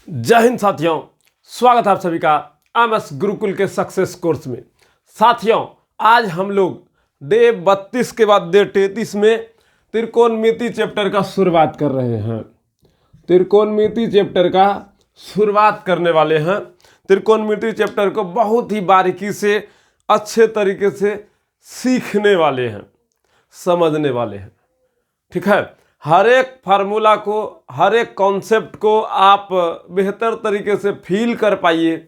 जय हिंद साथियों, स्वागत है आप सभी का एमएस गुरुकुल के सक्सेस कोर्स में। साथियों, आज हम लोग डे 32 के बाद डे 33 में त्रिकोणमिति चैप्टर का शुरुआत कर रहे हैं। त्रिकोणमिति चैप्टर का शुरुआत करने वाले हैं। त्रिकोणमिति चैप्टर को बहुत ही बारीकी से अच्छे तरीके से सीखने वाले हैं, समझने वाले हैं। ठीक है, हर एक फार्मूला को, हर एक कॉन्सेप्ट को आप बेहतर तरीके से फील कर पाइए,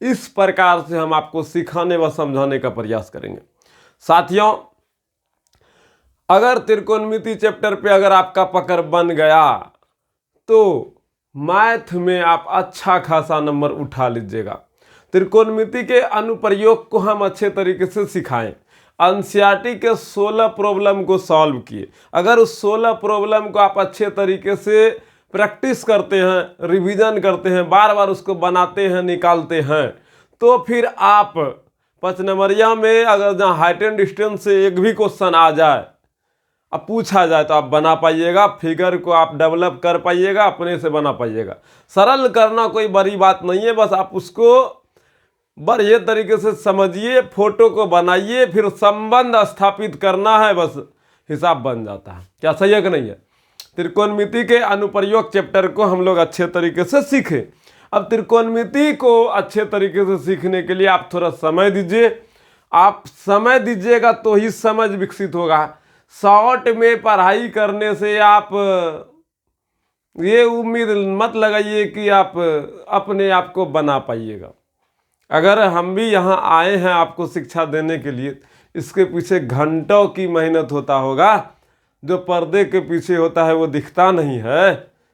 इस प्रकार से हम आपको सिखाने व समझाने का प्रयास करेंगे। साथियों, अगर त्रिकोणमिति चैप्टर पे अगर आपका पकड़ बन गया तो मैथ में आप अच्छा खासा नंबर उठा लीजिएगा। त्रिकोणमिति के अनुप्रयोग को हम अच्छे तरीके से सिखाएं। एनसीईआरटी के 16 प्रॉब्लम को सॉल्व किए। अगर उस 16 प्रॉब्लम को आप अच्छे तरीके से प्रैक्टिस करते हैं, रिवीजन करते हैं, बार बार उसको बनाते हैं, निकालते हैं, तो फिर आप 5 नंबरिया में अगर जहाँ हाइट एंड डिस्टेंस से एक भी क्वेश्चन आ जाए, अब पूछा जाए, तो आप बना पाइएगा। फिगर को आप डेवलप कर पाइएगा, अपने से बना पाइएगा। सरल करना कोई बड़ी बात नहीं है, बस आप उसको बढ़िया तरीके से समझिए, फोटो को बनाइए, फिर संबंध स्थापित करना है, बस हिसाब बन जाता है। क्या सही है कि नहीं है? त्रिकोणमिति के अनुप्रयोग चैप्टर को हम लोग अच्छे तरीके से सीखें। अब त्रिकोणमिति को अच्छे तरीके से सीखने के लिए आप थोड़ा समय दीजिए। आप समय दीजिएगा तो ही समझ विकसित होगा। शॉर्ट में पढ़ाई करने से आप ये उम्मीद मत लगाइए कि आप अपने आप को बना पाइएगा। अगर हम भी यहाँ आए हैं आपको शिक्षा देने के लिए, इसके पीछे घंटों की मेहनत होता होगा। जो पर्दे के पीछे होता है वो दिखता नहीं है।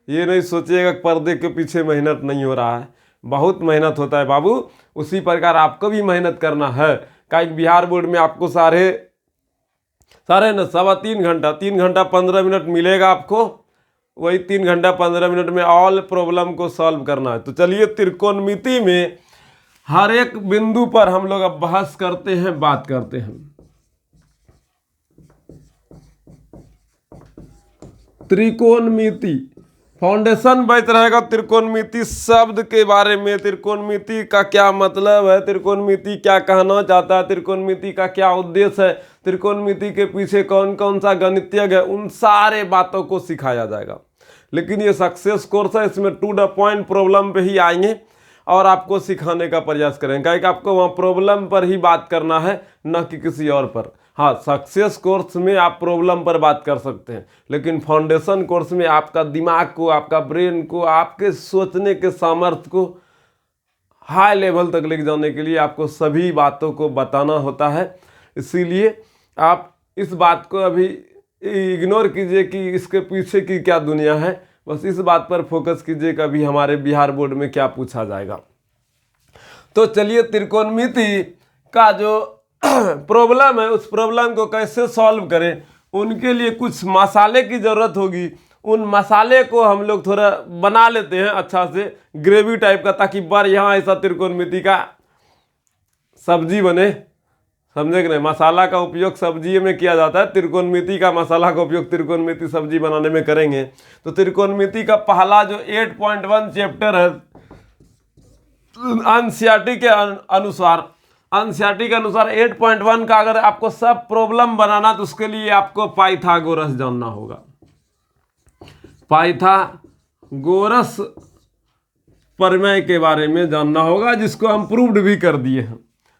ये नहीं सोचिएगा कि पर्दे के पीछे मेहनत नहीं हो रहा है, बहुत मेहनत होता है बाबू। उसी प्रकार आपको भी मेहनत करना है। काहे बिहार बोर्ड में आपको साढ़े न 3.25 घंटा, 3 घंटा 15 मिनट मिलेगा आपको। वही 3 घंटा 15 मिनट में ऑल प्रॉब्लम को सॉल्व करना है। तो चलिए, त्रिकोणमिति में हर एक बिंदु पर हम लोग अब बहस करते हैं, बात करते हैं। त्रिकोणमिति फाउंडेशन बैठ रहेगा त्रिकोणमिति शब्द के बारे में। त्रिकोणमिति का क्या मतलब है, त्रिकोणमिति क्या कहना चाहता है, त्रिकोणमिति का क्या उद्देश्य है, त्रिकोणमिति के पीछे कौन कौन सा गणितज्ञ है, उन सारे बातों को सिखाया जाएगा। लेकिन ये सक्सेस कोर्स है, इसमें टू द पॉइंट प्रॉब्लम पे ही आएंगे और आपको सिखाने का प्रयास करेंगे। क्या कि आपको वहाँ प्रॉब्लम पर ही बात करना है, न कि किसी और पर। हाँ, सक्सेस कोर्स में आप प्रॉब्लम पर बात कर सकते हैं, लेकिन फाउंडेशन कोर्स में आपका दिमाग को, आपका ब्रेन को, आपके सोचने के सामर्थ्य को हाई लेवल तक ले जाने के लिए आपको सभी बातों को बताना होता है। इसीलिए आप इस बात को अभी इग्नोर कीजिए कि इसके पीछे की क्या दुनिया है। बस इस बात पर फोकस कीजिए कि अभी हमारे बिहार बोर्ड में क्या पूछा जाएगा। तो चलिए, त्रिकोणमिति का जो प्रॉब्लम है, उस प्रॉब्लम को कैसे सॉल्व करें, उनके लिए कुछ मसाले की ज़रूरत होगी। उन मसाले को हम लोग थोड़ा बना लेते हैं अच्छा से, ग्रेवी टाइप का, ताकि बढ़िया ऐसा त्रिकोणमिति का सब्जी बने। समझे कि नहीं? मसाला का उपयोग सब्जी में किया जाता है, त्रिकोणमिति का मसाला का उपयोग त्रिकोणमिति सब्जी बनाने में करेंगे। तो त्रिकोणमिति का पहला जो 8.1 चैप्टर है, एनसीईआरटी के अनुसार 8.1 का अगर आपको सब प्रॉब्लम बनाना, तो उसके लिए आपको पाइथागोरस जानना होगा। पाइथागोरस प्रमेय के बारे में जानना होगा, जिसको हम प्रूव्ड भी कर दिए हैं।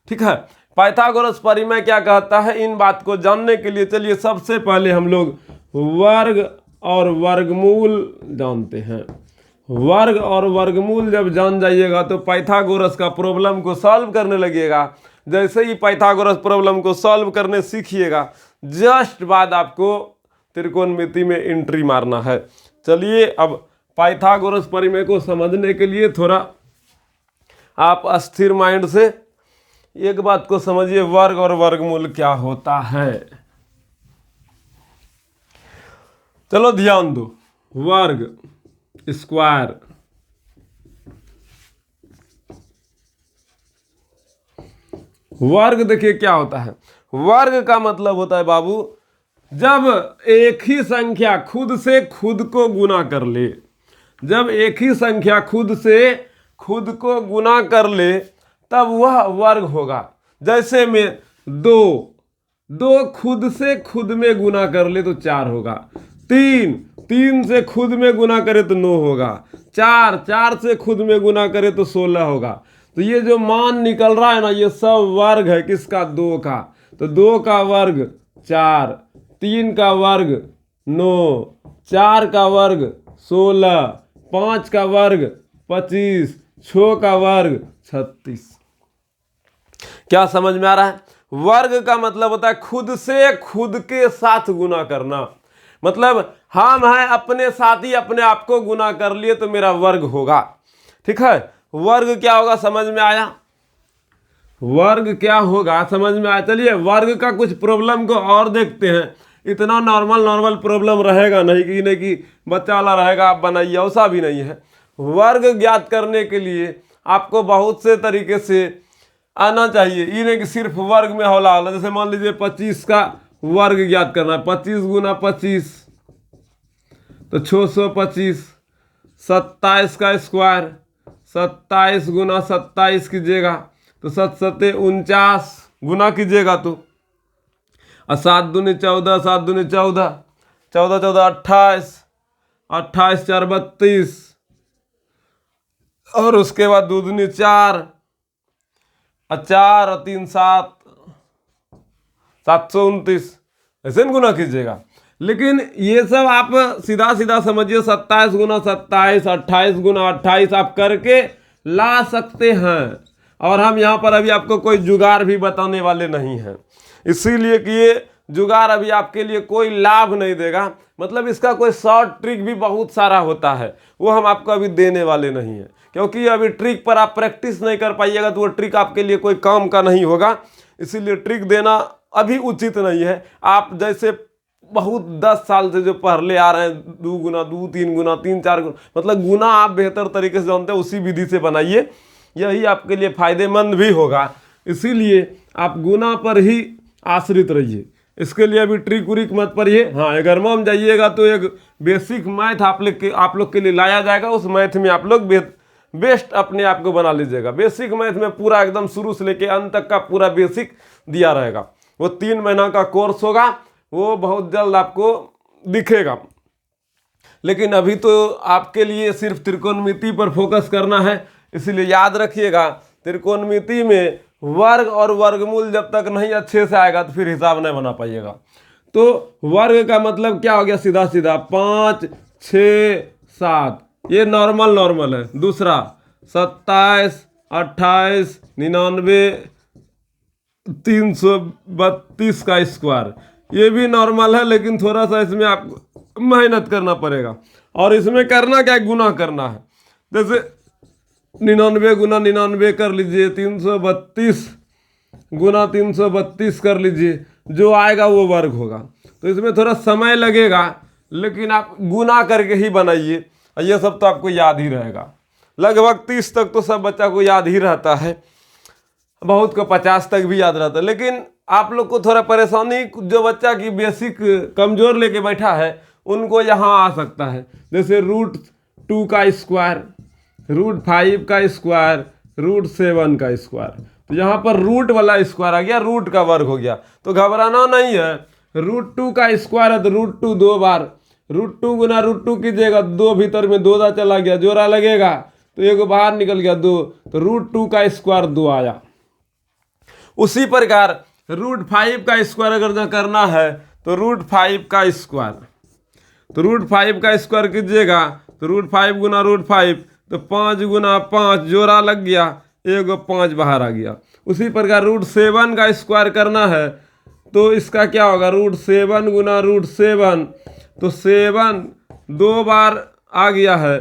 ठीक है, पाइथागोरस प्रमेय क्या कहता है, इन बात को जानने के लिए चलिए सबसे पहले हम लोग वर्ग और वर्गमूल जानते हैं। वर्ग और वर्गमूल जब जान जाइएगा तो पाइथागोरस का प्रॉब्लम को सॉल्व करने लगिएगा। जैसे ही पाइथागोरस प्रॉब्लम को सॉल्व करने सीखिएगा, जस्ट बाद आपको त्रिकोणमिति में एंट्री मारना है। चलिए, अब पाइथागोरस प्रमेय को समझने के लिए थोड़ा आप अस्थिर माइंड से एक बात को समझिए, वर्ग और वर्गमूल क्या होता है। चलो ध्यान दो, वर्ग स्क्वायर, वर्ग देखिए क्या होता है। वर्ग का मतलब होता है बाबू, जब एक ही संख्या खुद से खुद को गुना कर ले, जब एक ही संख्या खुद से खुद को गुना कर ले तब वह वर्ग होगा। जैसे में दो खुद से खुद में गुना कर ले तो 4 होगा। 3 से खुद में गुना करे तो 9 होगा। 4 से खुद में गुना करे तो 16 होगा। तो ये जो मान निकल रहा है ना, ये सब वर्ग है किसका? 2 का। तो 2 का वर्ग 4, 3 का वर्ग 9, 4 का वर्ग 16, 5 का वर्ग 25, 6 का वर्ग 36। क्या समझ में आ रहा है? वर्ग का मतलब होता है खुद से खुद के साथ गुना करना। मतलब हम हैं अपने साथ ही अपने आप को गुना कर लिए तो मेरा वर्ग होगा। ठीक है, वर्ग क्या होगा समझ में आया? वर्ग क्या होगा समझ में आया? चलिए वर्ग का कुछ प्रॉब्लम को और देखते हैं। इतना नॉर्मल प्रॉब्लम रहेगा नहीं कि बच्चा वाला रहेगा आप बनाइए, ऐसा भी नहीं है। वर्ग ज्ञात करने के लिए आपको बहुत से तरीके से आना चाहिए। ये नहीं कि सिर्फ वर्ग में होला। जैसे मान लीजिए 25 का वर्ग ज्ञात करना है। 25 गुना 25 तो 625। 27 का स्क्वायर, 27 गुना 27 कीजिएगा तो 7 7 49 गुना कीजिएगा तो 7 दूनी 14, 7 दूनी 14, 14 14 28, 28 4 32 और उसके बाद 2 दूनी 4 और 4 और 3 7, 729 ऐसे न गुना कीजिएगा। लेकिन ये सब आप सीधा सीधा समझिए 27 गुना 27, 28 गुना 28 आप करके ला सकते हैं। और हम यहाँ पर अभी आपको कोई जुगाड़ भी बताने वाले नहीं हैं, इसीलिए कि ये जुगाड़ अभी आपके लिए कोई लाभ नहीं देगा। मतलब इसका कोई शॉर्ट ट्रिक भी बहुत सारा होता है, वो हम आपको अभी देने वाले नहीं हैं, क्योंकि अभी ट्रिक पर आप प्रैक्टिस नहीं कर पाइएगा तो वो ट्रिक आपके लिए कोई काम का नहीं होगा। इसीलिए ट्रिक देना अभी उचित नहीं है। आप जैसे बहुत 10 साल से जो पढ़ले आ रहे हैं 2 गुना 2, 3 गुना 3, 4 गुना, मतलब गुना आप बेहतर तरीके से जानते हैं, उसी विधि से बनाइए, यही आपके लिए फायदेमंद भी होगा। इसीलिए आप गुना पर ही आश्रित रहिए। इसके लिए अभी ट्रिक उरिक मत पढ़िए। हाँ, अगर में जाइएगा तो एक बेसिक मैथ आप लोग के लिए लाया जाएगा। उस मैथ में आप लोग बेस्ट अपने आप को बना लीजिएगा। बेसिक मैथ में पूरा एकदम शुरू से लेके अंत तक का पूरा बेसिक दिया रहेगा। वो 3 महीना का कोर्स होगा, वो बहुत जल्द आपको दिखेगा। लेकिन अभी तो आपके लिए सिर्फ त्रिकोणमिति पर फोकस करना है। इसलिए याद रखिएगा, त्रिकोणमिति में वर्ग और वर्गमूल जब तक नहीं अच्छे से आएगा तो फिर हिसाब नहीं बना पाइएगा। तो वर्ग का मतलब क्या हो गया? सीधा सीधा 5, 6, 7, ये नॉर्मल है। दूसरा 27, 28, 99, 332 का स्क्वायर, ये भी नॉर्मल है, लेकिन थोड़ा सा इसमें आपको मेहनत करना पड़ेगा। और इसमें करना क्या? गुना करना है। जैसे 99 गुना 99 कर लीजिए, 332 गुना 332 कर लीजिए, जो आएगा वो वर्ग होगा। तो इसमें थोड़ा समय लगेगा, लेकिन आप गुना करके ही बनाइए। ये सब तो आपको याद ही रहेगा। लगभग 30 तक तो सब बच्चा को याद ही रहता है, बहुत को 50 तक भी याद रहता है। लेकिन आप लोग को थोड़ा परेशानी, जो बच्चा की बेसिक कमजोर लेके बैठा है उनको यहाँ आ सकता है। जैसे √2 का स्क्वायर, √5 का स्क्वायर, √7 का स्क्वायर। तो यहाँ पर रूट वाला स्क्वायर आ गया, रूट का वर्ग हो गया। तो घबराना नहीं है। √2 का स्क्वायर है तो √2 2 बार, √2 गुना √2 कीजिएगा, 2 भीतर में 2 चला गया, जोड़ा लगेगा तो एक बाहर निकल गया 2, तो √2 का स्क्वायर 2 आया। उसी प्रकार √5 का स्क्वायर अगर करना है तो √5 का स्क्वायर, तो √5 का स्क्वायर कीजिएगा तो √5 गुना √5 तो 5 गुना 5 जोड़ा लग गया, एक 5 बाहर आ गया। उसी प्रकार √7 का स्क्वायर करना है तो इसका क्या होगा? √7 गुना √7 तो 7 2 बार आ गया है,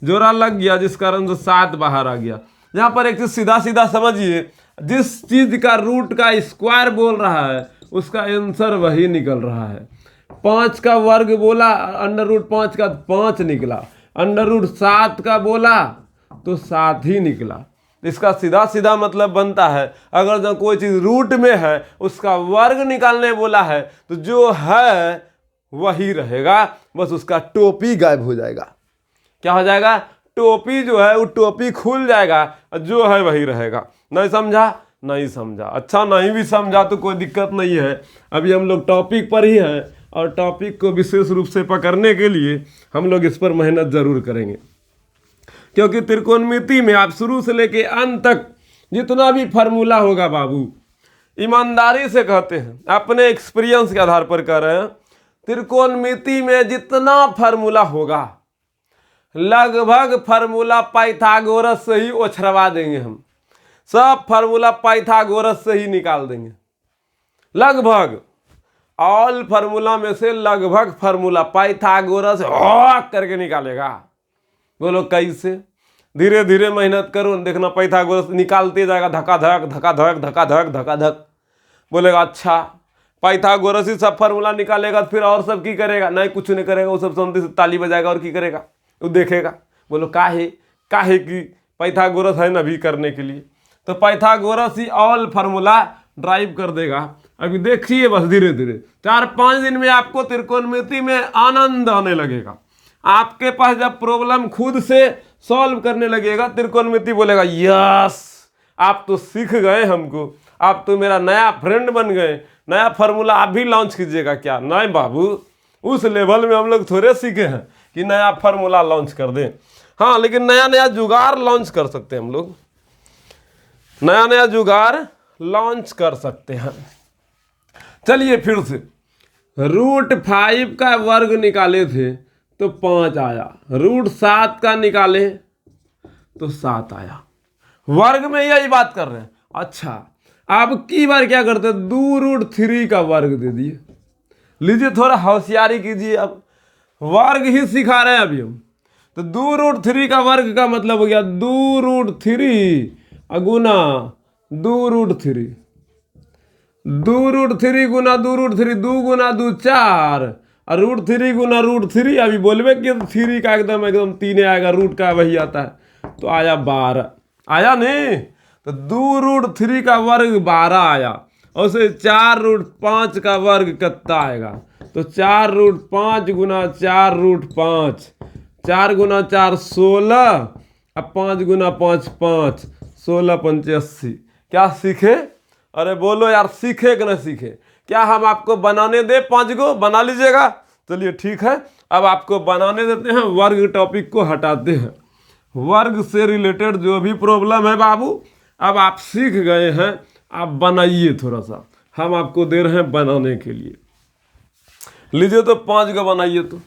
जोड़ा लग गया, जिस कारण से 7 बाहर आ गया। यहाँ पर एक चीज सीधा सीधा समझिए, जिस चीज का रूट का स्क्वायर बोल रहा है उसका आंसर वही निकल रहा है। 5 का वर्ग बोला, √5 का 5 निकला, √7 का बोला तो 7 ही निकला। इसका सीधा सीधा मतलब बनता है, अगर जो कोई चीज रूट में है उसका वर्ग निकालने बोला है तो जो है वही रहेगा, बस उसका टोपी गायब हो जाएगा। क्या हो जाएगा, टोपी जो है वो टोपी खुल जाएगा और जो है वही रहेगा। नहीं समझा, नहीं समझा, अच्छा नहीं भी समझा तो कोई दिक्कत नहीं है। अभी हम लोग टॉपिक पर ही हैं और टॉपिक को विशेष रूप से पकड़ने के लिए हम लोग इस पर मेहनत जरूर करेंगे, क्योंकि त्रिकोणमिति में आप शुरू से लेके अंत तक जितना भी फार्मूला होगा बाबू, ईमानदारी से कहते हैं, अपने एक्सपीरियंस के आधार पर कह रहे हैं, त्रिकोणमिति में जितना फार्मूला होगा लगभग फार्मूला पाइथागोरस से ही ओछरवा देंगे हम। सब फार्मूला पाइथागोरस से ही निकाल देंगे, लगभग ऑल फार्मूला में से लगभग फार्मूला पाइथागोरस करके निकालेगा। बोलो कैसे? धीरे धीरे मेहनत करो, देखना पाइथागोरस निकालते जाएगा, धकाधक धकाधक धकाधक धकाधक। बोलेगा अच्छा पाइथागोरस ही सब फार्मूला निकालेगा, फिर और सब की करेगा? नहीं, कुछ नहीं करेगा, वो सब शांति से ताली बजाएगा और की करेगा, वो देखेगा। बोलो काहे? काहे की पाइथागोरस है ना भी करने के लिए, तो पाइथागोरस ही ऑल फार्मूला ड्राइव कर देगा। अभी देखिए बस धीरे धीरे 4-5 दिन में आपको त्रिकोणमिति में आनंद आने लगेगा। आपके पास जब प्रॉब्लम खुद से सॉल्व करने लगेगा, त्रिकोणमिति बोलेगा यस आप तो सीख गए हमको, आप तो मेरा नया फ्रेंड बन गए, नया फार्मूला आप भी लॉन्च कीजिएगा क्या? नहीं बाबू, उस लेवल में हम लोग थोड़े सीखे हैं कि नया फार्मूला लॉन्च कर दें। हाँ, लेकिन नया नया जुगाड़ लॉन्च कर सकते हैं हम लोग, नया नया जुगाड़ लॉन्च कर सकते हैं। चलिए फिर से √5 का वर्ग निकाले थे तो 5 आया, √7 का निकाले तो 7 आया। वर्ग में यही बात कर रहे हैं। अच्छा अब की बार क्या करते हैं, 2√3 का वर्ग दे दिए। लीजिए थोड़ा होशियारी कीजिए, अब वर्ग ही सिखा रहे हैं अभी हम। तो 2√3 का वर्ग का मतलब हो गया 2√3 गुना 2√3, 2√3 गुना 2√3, 2 गुना 2 4 और √3 गुना √3। अभी बोलबे कि 3 का एकदम 3 आएगा, रूट का वही आता है, तो आया 12। आया नहीं? तो 2√3 का वर्ग 12 आया, और से 4√5 का वर्ग कितना आएगा, तो 4√5 गुना 4√5, 4 गुना 4 16 और 5 गुना 5 5, 16 5 80। क्या सीखे? अरे बोलो यार, सीखे कि नहीं सीखे? क्या हम आपको बनाने दे 5 को? बना लीजिएगा। चलिए ठीक है, अब आपको बनाने देते हैं, वर्ग टॉपिक को हटाते हैं। वर्ग से रिलेटेड जो भी प्रॉब्लम है बाबू, अब आप सीख गए हैं, आप बनाइए थोड़ा सा, हम आपको दे रहे हैं बनाने के लिए। लीजिए तो 5 का बनाइए। तो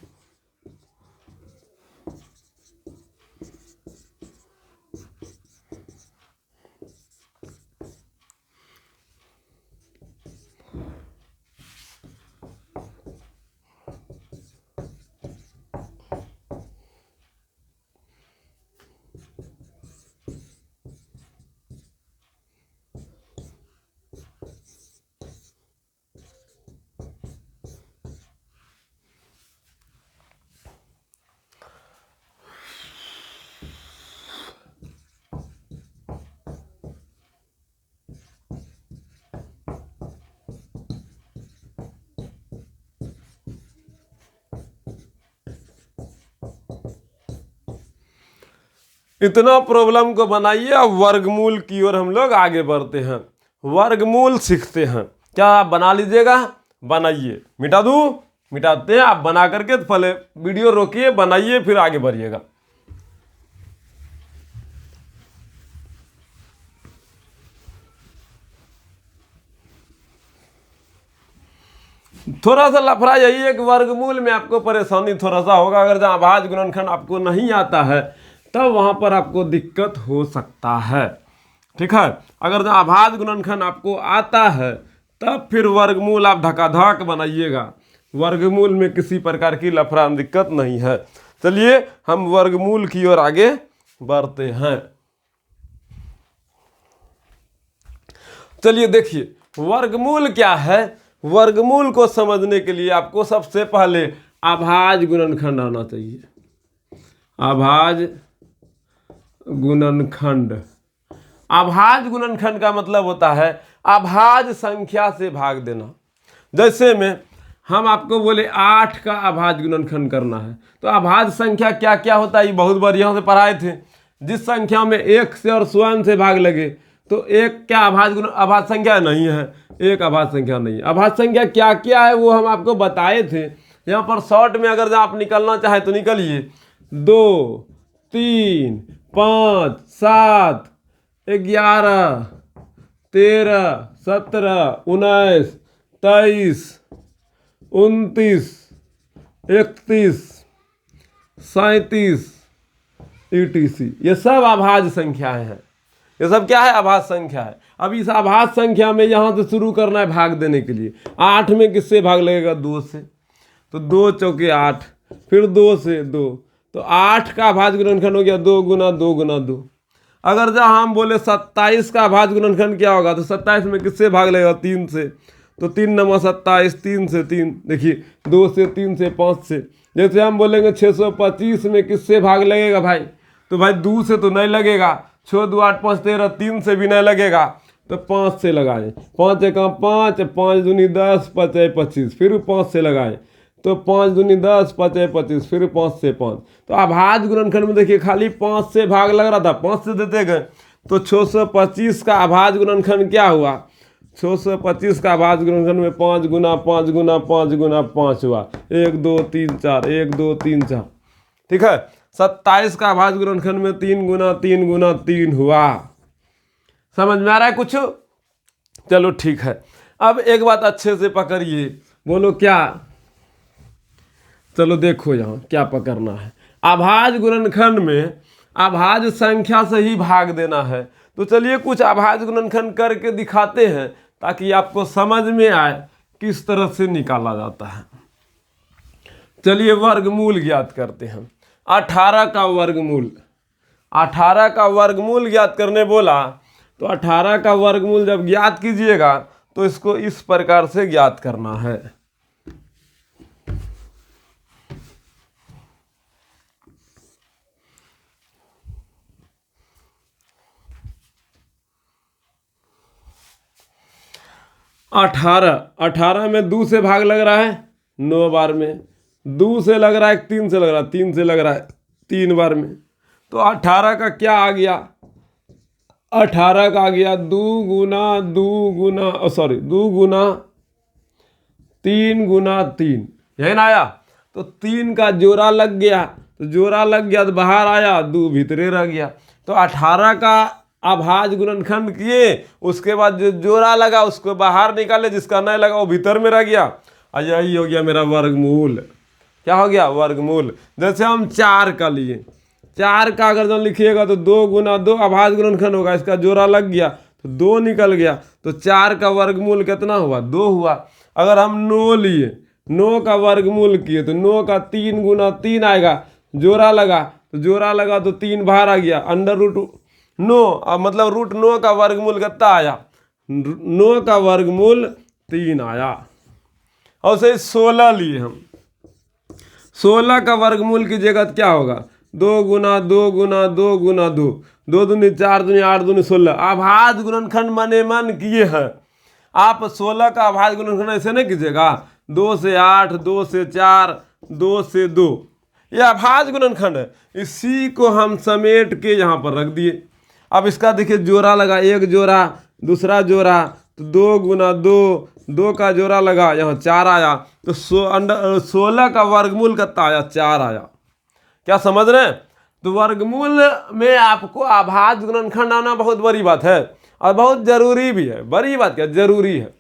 इतना प्रॉब्लम को बनाइए, अब वर्गमूल की ओर हम लोग आगे बढ़ते हैं, वर्गमूल सीखते हैं। क्या आप बना लीजिएगा? बनाइए। मिटा दूं? मिटाते हैं, आप बना करके पहले वीडियो रोकिए, बनाइए, फिर आगे बढ़िएगा। थोड़ा सा लफड़ा यही है कि वर्गमूल में आपको परेशानी थोड़ा सा होगा। अगर जहाँ भाज्य गुणनखंड आपको नहीं आता है तब वहाँ पर आपको दिक्कत हो सकता है, ठीक है। अगर जहाँ भाज्य गुणनखंड आपको आता है तब फिर वर्गमूल आप धकाधक बनाइएगा। वर्गमूल में किसी प्रकार की लफड़ा दिक्कत नहीं है। चलिए हम वर्गमूल की ओर आगे बढ़ते हैं। चलिए देखिए वर्गमूल क्या है। वर्गमूल को समझने के लिए आपको सबसे पहले अभाज्य गुणनखंड आना चाहिए। अभाज्य गुणनखंड, अभाज्य गुणनखंड का मतलब होता है अभाज्य संख्या से भाग देना। जैसे में हम आपको बोले 8 का अभाज्य गुणनखंड करना है, तो अभाज्य संख्या क्या क्या होता है ये बहुत बढ़िया से पढ़ाए थे। जिस संख्या में 1 से और स्वयं से भाग लगे तो एक क्या अभाज्य संख्या नहीं है, एक अभाज्य संख्या नहीं है। अभाज्य संख्या क्या क्या है वो हम आपको बताए थे। यहाँ पर शॉर्ट में अगर आप निकलना चाहे तो निकलिए। 2, 3, 5, 7, 11, 13, 17, 19, 23, 29, 31, 37 ETC, ये सब अभाज्य संख्याएं हैं। ये सब क्या है? अभाज्य संख्या है। अब इस अभाज्य संख्या में यहाँ से शुरू करना है भाग देने के लिए। 8 में किससे भाग लगेगा? 2 से, तो 2 चौके 8, फिर 2 से 2, तो 8 का अभाज्य गुणनखंड हो गया 2 गुना 2 गुना 2। अगर जहाँ हम बोले 27 का अभाज्य गुणनखंड क्या होगा, तो 27 में किससे भाग लगेगा? 3 से, तो 3 नवा 27, 3 से 3, देखिए 2 से 3 से 5 से। जैसे हम बोलेंगे 625 में किससे भाग लगेगा भाई, तो भाई 2 से तो नहीं लगेगा, 6 2 8 5 13, 3 से भी नहीं लगेगा, तो 5 से लगाएं। 5 1 5, 5 दूनी 10, 5 25, फिर 5 से लगाएं, तो 5 दूनी 10, 5 25, फिर 5 से 5। तो अभाज्य गुणनखंड में देखिए खाली 5 से भाग लग रहा था, 5 से देते गए, तो 625 का अभाज्य गुणनखंड क्या हुआ? 625 का अभाज्य गुणनखंड में 5 गुना 5 गुना 5 गुना 5 हुआ, 1 2 3 4, 1 2 3 4, ठीक है। 27 का अभाज्य गुणनखंड में 3 गुना 3 गुना 3 हुआ। समझ में आ रहा है कुछ? चलो ठीक है। अब एक बात अच्छे से पकड़िए, बोलो क्या? चलो देखो यहाँ क्या पकड़ना है। अभाज्य गुणनखंड में अभाज्य संख्या से ही भाग देना है। तो चलिए कुछ अभाज्य गुणनखंड करके दिखाते हैं ताकि आपको समझ में आए किस तरह से निकाला जाता है। चलिए वर्गमूल ज्ञात करते हैं। 18 का वर्गमूल, 18 का वर्गमूल ज्ञात करने बोला तो 18 का वर्गमूल जब ज्ञात कीजिएगा तो इसको इस प्रकार से ज्ञात करना है। अठारह में 2 से भाग लग रहा है 9 बार में, 2 से लग रहा है 3 से लग रहा है, 3 से लग रहा है 3 बार में, तो 18 का क्या आ गया? 18 का आ गया 2 गुना 2 गुना 2 गुना 3 गुना 3, यही ना आया? तो 3 का जोड़ा लग गया, तो जोड़ा लग गया तो बाहर आया, 2 भीतरे रह गया। तो 18 का अभाज्य गुणनखंड किए, उसके बाद जो जोड़ा लगा उसको बाहर निकाले, जिसका नहीं लगा वो भीतर में रह गया। और यही हो गया मेरा वर्गमूल। क्या हो गया? वर्गमूल। जैसे हम 4 का लिए, 4 का अगर जब लिखिएगा तो 2 गुना 2 अभाज्य गुणनखंड होगा, इसका जोड़ा लग गया तो 2 निकल गया, तो 4 का वर्गमूल कितना हुआ? 2 हुआ। अगर हम 9 लिए, 9 का वर्गमूल किए तो 9 का 3 गुना 3 आएगा, जोड़ा लगा तो जोड़ा लगा तो 3 बाहर आ गया, अंडर रूट 9, मतलब रूट 9 का वर्गमूल कितना आया? 9 का वर्गमूल 3 आया। और से 16 लिए हम, 16 का वर्गमूल की जगह क्या होगा? 2 गुना 2 गुना 2 गुना 2, 2 दूनी 4 दूनी 8 दूनी 16। अभाज्य गुणनखंड मने मन किए हैं आप। 16 का अभाज्य गुणनखंड ऐसे नहीं कीजिएगा, 2 से 8, 2 से 4, 2 से 2, यह अभाज्य गुणनखंड है। इसी को हम समेट के यहाँ पर रख दिए। अब इसका देखिए जोड़ा लगा, एक जोड़ा दूसरा जोड़ा, तो 2 गुना 2, 2 का जोड़ा लगा, यहाँ 4 आया, तो 16 का वर्गमूल कितना आया? 4 आया। क्या समझ रहे हैं? तो वर्गमूल में आपको अभाज्य गुणनखंड आना बहुत बड़ी बात है और बहुत जरूरी भी है। बड़ी बात क्या, जरूरी है।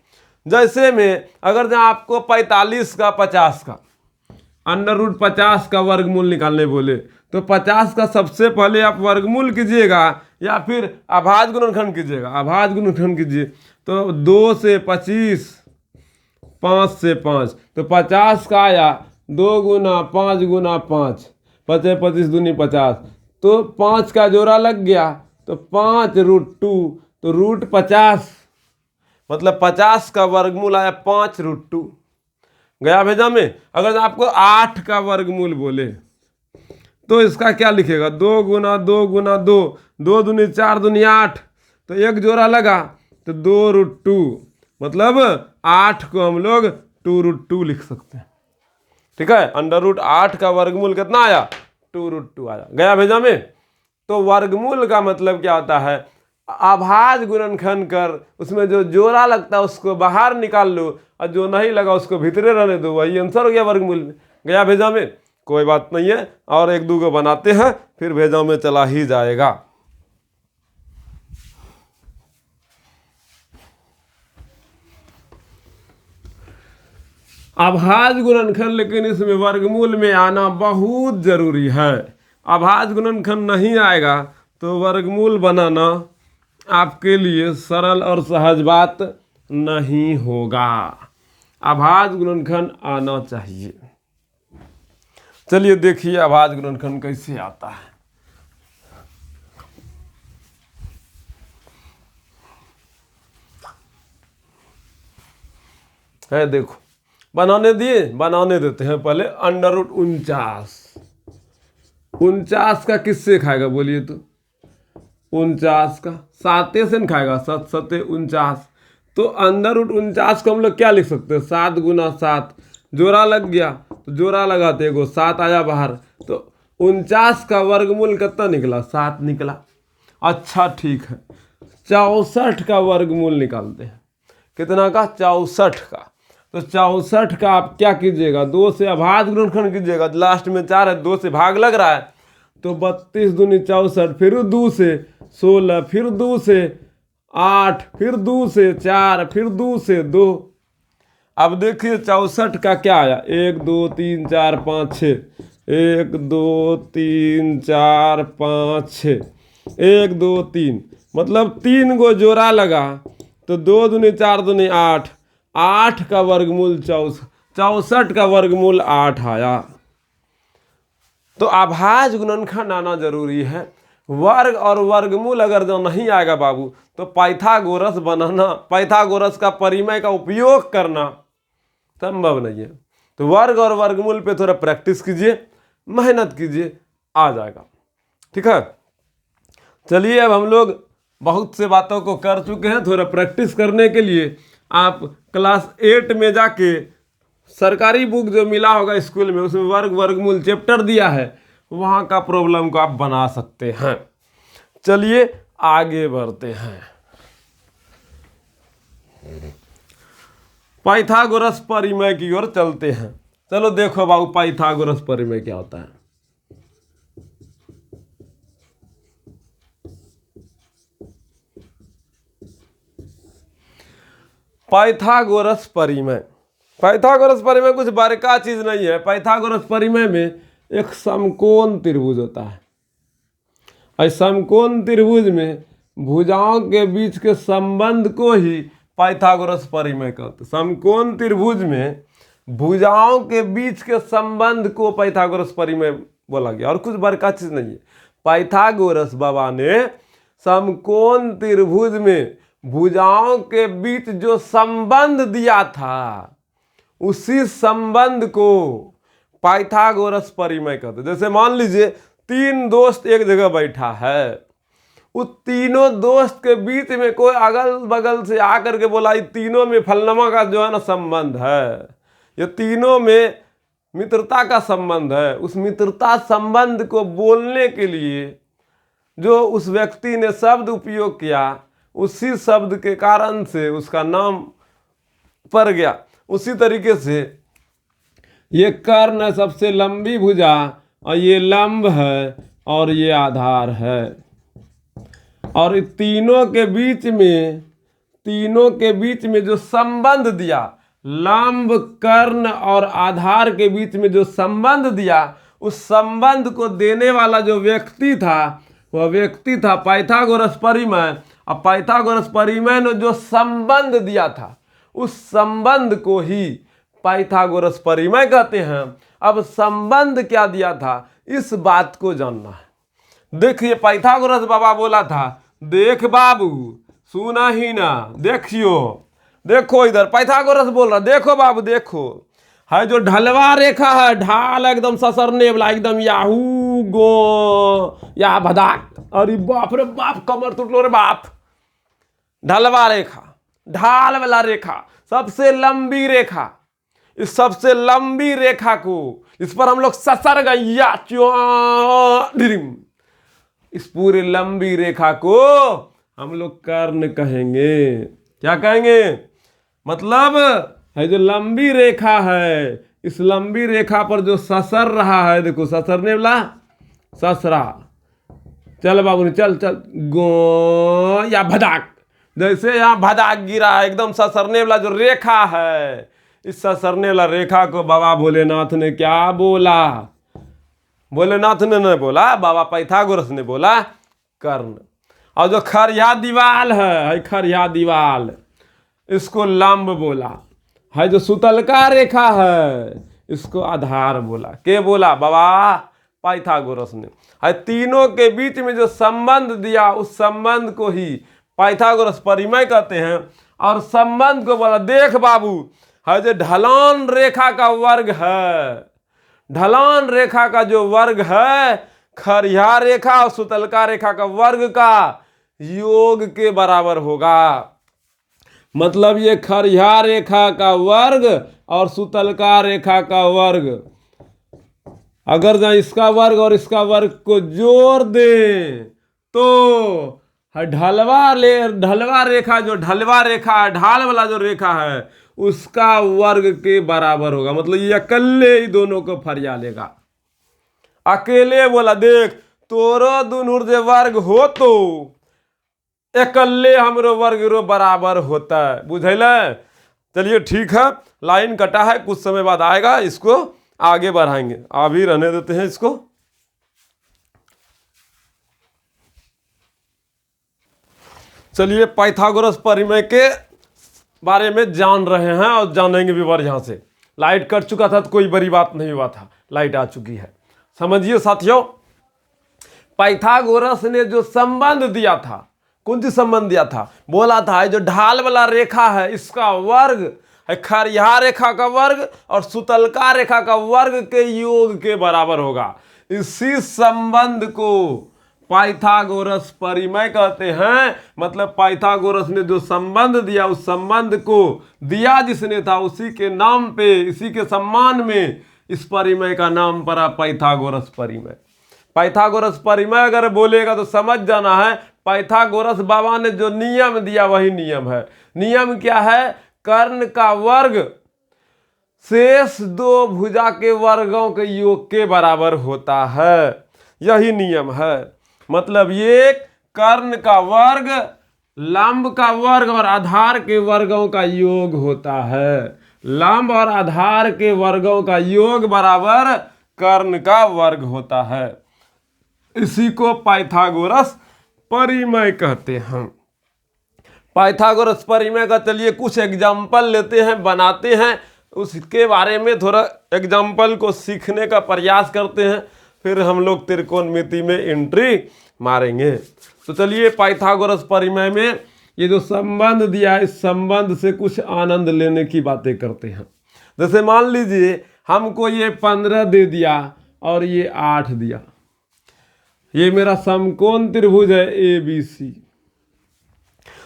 जैसे में अगर आपको 45 का 50 का अंडर रूट 50 का वर्गमूल निकालने बोले तो 50 का सबसे पहले आप वर्गमूल कीजिएगा या फिर अभाज्य गुणनखंड कीजिएगा? अभाज्य गुणनखंड कीजिए। तो 2 से 25, 5 से 5, तो 50 का आया 2 गुना 5 गुना 5, 5 25 दूनी 50, तो 5 का जोड़ा लग गया तो 5 रूट 2, तो रूट 50, मतलब 50 का वर्गमूल आया 5 रूट 2 गया भेजा में। अगर आपको 8 का वर्गमूल बोले तो इसका क्या लिखेगा? 2 गुना 2 गुना 2, 2 दूनी 4 दूनी 8, तो एक जोड़ा लगा तो 2 रूट 2, मतलब 8 को हम लोग 2√2 लिख सकते हैं। ठीक है, √8 का वर्गमूल कितना आया? 2√2 आया। गया भेजा में? तो वर्गमूल का मतलब क्या होता है? अभाज्य गुणनखंड कर, उसमें जो जोड़ा लगता है उसको बाहर निकाल लो और जो नहीं लगा उसको भीतरे रहने दो, वही आंसर हो गया वर्गमूल में। गया भेजा में? कोई बात नहीं है, और एक दो को बनाते हैं फिर भेजा में चला ही जाएगा। अभाज्य गुणनखंड, लेकिन इसमें वर्गमूल में आना बहुत जरूरी है। अभाज्य गुणनखंड नहीं आएगा तो वर्गमूल बनाना आपके लिए सरल और सहज बात नहीं होगा। अभाज्य गुणनखंड आना चाहिए। चलिए देखिए अभाज्य गुणनखंड कैसे आता है देखो, बनाने दिए, बनाने देते हैं पहले। √49, 49 का किससे खाएगा बोलिए तो? 49 का 7 से न खाएगा, 7 7 49। तो √49 को हम लोग क्या लिख सकते हैं? 7 × 7, जोड़ा लग गया तो जोड़ा लगाते एगो 7 आया बाहर, तो 49 का वर्गमूल कितना निकला? 7 निकला। अच्छा ठीक है, 64 का वर्गमूल निकालते हैं। कितना का? 64 का। तो 64 का आप क्या कीजिएगा? 2 से अभाज्य गुणनखंड कीजिएगा, लास्ट में 4 है, 2 से भाग लग रहा है, तो 32 दूनी 64, फिर 2 से 16, फिर 2 से 8, फिर 2 से 4, फिर 2 से 2। अब देखिए 64 का क्या आया? 1 2 3 4 5 6, 1 2 3 4 5 6, 1 2 3, मतलब 3 गो जोड़ा लगा तो 2 दूनी 4 दूनी 8, 8 का वर्गमूल 64 का वर्गमूल 8 आया। तो अभाज्य गुणनखंड आना जरूरी है। वर्ग और वर्गमूल अगर जो नहीं आएगा बाबू तो पाइथागोरस बनाना, पाइथागोरस का परिमेय का उपयोग करना संभव नहीं है। तो वर्ग और वर्गमूल पे थोड़ा प्रैक्टिस कीजिए, मेहनत कीजिए, आ जाएगा। ठीक है, चलिए अब हम लोग बहुत से बातों को कर चुके हैं। थोड़ा प्रैक्टिस करने के लिए आप क्लास 8 में जाके सरकारी बुक जो मिला होगा स्कूल में, उसमें वर्ग वर्गमूल चैप्टर दिया है, वहाँ का प्रॉब्लम को आप बना सकते हैं। चलिए आगे बढ़ते हैं। पाइथागोरस परिमेय की ओर चलते हैं। चलो देखो बाबू पाइथागोरस परिमेय क्या होता है। पाइथागोरस परिमेय, पाइथागोरस परिमेय कुछ बड़का चीज नहीं है। पाइथागोरस परिमेय में एक समकोण त्रिभुज होता है। और समकोण त्रिभुज में भुजाओं के बीच के संबंध को ही पाइथागोरस परिमेय कहते हैं। समकोण त्रिभुज में भुजाओं के बीच के संबंध को पाइथागोरस परिमेय बोला गया, और कुछ बड़का चीज नहीं है। पाइथागोरस बाबा ने समकोण त्रिभुज में भुजाओं के बीच जो संबंध दिया था, उसी संबंध को पाइथागोरस परिमेय कहते। जैसे मान लीजिए 3 दोस्त एक जगह बैठा है, उस तीनों दोस्त के बीच में कोई अगल बगल से आकर के बोला ये तीनों में फलनमा का जो है ना संबंध है, ये तीनों में मित्रता का संबंध है। उस मित्रता संबंध को बोलने के लिए जो उस व्यक्ति ने शब्द उपयोग किया, उसी शब्द के कारण से उसका नाम पड़ गया। उसी तरीके से ये कर्ण है सबसे लंबी भुजा, और ये लंब है और ये आधार है, और तीनों के बीच में जो संबंध दिया, लंब कर्ण और आधार के बीच में जो संबंध दिया, उस संबंध को देने वाला जो व्यक्ति था वह व्यक्ति था पाइथागोरस परिमेय। और पाइथागोरस परिमेय ने जो संबंध दिया था, उस संबंध को ही पाइथागोरस परिमेय कहते हैं। अब संबंध क्या दिया था, इस बात को जानना है। देखिए पाइथागोरस बाबा बोला था, देख बाबू सुना ही ना, देखियो देखो इधर पाइथागोरस बोल रहा, देखो बाबू देखो, है जो ढलवा रेखा है, ढाल एकदम ससरने वाला, एकदम याहू गो या भदाक, अरे बाप रे बाप कमर टूटलो रे बाप। ढलवा रेखा, ढाल वाला रेखा, सबसे लंबी रेखा, इस सबसे लंबी रेखा को, इस पर हम लोग ससर गैया च्वां, इस पूरी लंबी रेखा को हम लोग कर्ण कहेंगे। क्या कहेंगे? मतलब है जो लंबी रेखा है, इस लंबी रेखा पर जो ससर रहा है, देखो ससरने वाला ससरा, चल बाबू ने चल चल गो या भदाक, जैसे यहाँ भदाक गिरा है, एकदम ससरने वाला जो रेखा है, इस ससरने वाला रेखा को बाबा भोलेनाथ ने क्या बोला? भोलेनाथ ने नहीं बोला, बाबा पाइथागोरस ने बोला कर्ण। और जो खरिया दीवाल है खरिया दीवाल, इसको लंब बोला है। जो सुतलका रेखा है इसको आधार बोला। के बोला? बाबा पाइथागोरस ने। है तीनों के बीच में जो संबंध दिया, उस संबंध को ही पाइथागोरस परिमेय कहते हैं। और संबंध को बोला, देख बाबू, है जो ढलान रेखा का वर्ग है, ढलान रेखा का जो वर्ग है खरिया रेखा और सुतलका रेखा का वर्ग का योग के बराबर होगा। मतलब ये खरिया रेखा का वर्ग और सुतलका रेखा का वर्ग, अगर जहाँ इसका वर्ग और इसका वर्ग को जोड़ दें तो ढलवा रेखा, जो ढलवा रेखा, ढाल वाला जो रेखा है, उसका वर्ग के बराबर होगा। मतलब ये अकेले ही दोनों को फरिया लेगा। अकेले बोला, देख तोरो दुनूर जे वर्ग हो तो अकेले हमरो वर्ग रो बराबर होता है। बुझल? चलिए ठीक है, लाइन कटा है, कुछ समय बाद आएगा, इसको आगे बढ़ाएंगे, अभी रहने देते हैं इसको। चलिए पाइथागोरस परिमेय के बारे में जान रहे हैं और जानेंगे भी बार। यहाँ से लाइट कट चुका था तो कोई बड़ी बात नहीं हुआ था, लाइट आ चुकी है। समझिए साथियों, पाइथागोरस ने जो संबंध दिया था, कौन सी संबंध दिया था? बोला था जो ढाल वाला रेखा है इसका वर्ग है खरिया रेखा का वर्ग और सुतलका रेखा का वर्ग के योग के बराबर होगा। इसी संबंध को पाइथागोरस परिमेय कहते हैं। मतलब पाइथागोरस ने जो संबंध दिया, उस संबंध को दिया जिसने था, उसी के नाम पे, इसी के सम्मान में इस परिमेय का नाम पड़ा पाइथागोरस परिमेय। पाइथागोरस परिमेय अगर बोलेगा तो समझ जाना है, पाइथागोरस बाबा ने जो नियम दिया वही नियम है। नियम क्या है? कर्ण का वर्ग शेष दो भुजा के वर्गों के योग के बराबर होता है, यही नियम है। मतलब ये कर्ण का वर्ग लंब का वर्ग और आधार के वर्गों का योग होता है। लंब और आधार के वर्गों का योग बराबर कर्ण का वर्ग होता है। इसी को पाइथागोरस परिमेय कहते हैं। पाइथागोरस परिमेय का चलिए कुछ एग्जाम्पल लेते हैं, बनाते हैं, उसके बारे में थोड़ा एग्जाम्पल को सीखने का प्रयास करते हैं, फिर हम लोग त्रिकोणमिति में एंट्री मारेंगे। तो चलिए पाइथागोरस परिमेय में ये जो संबंध दिया है, इस संबंध से कुछ आनंद लेने की बातें करते हैं। जैसे मान लीजिए हमको ये 15 दे दिया और ये 8 दिया। ये मेरा समकोण त्रिभुज है ABC।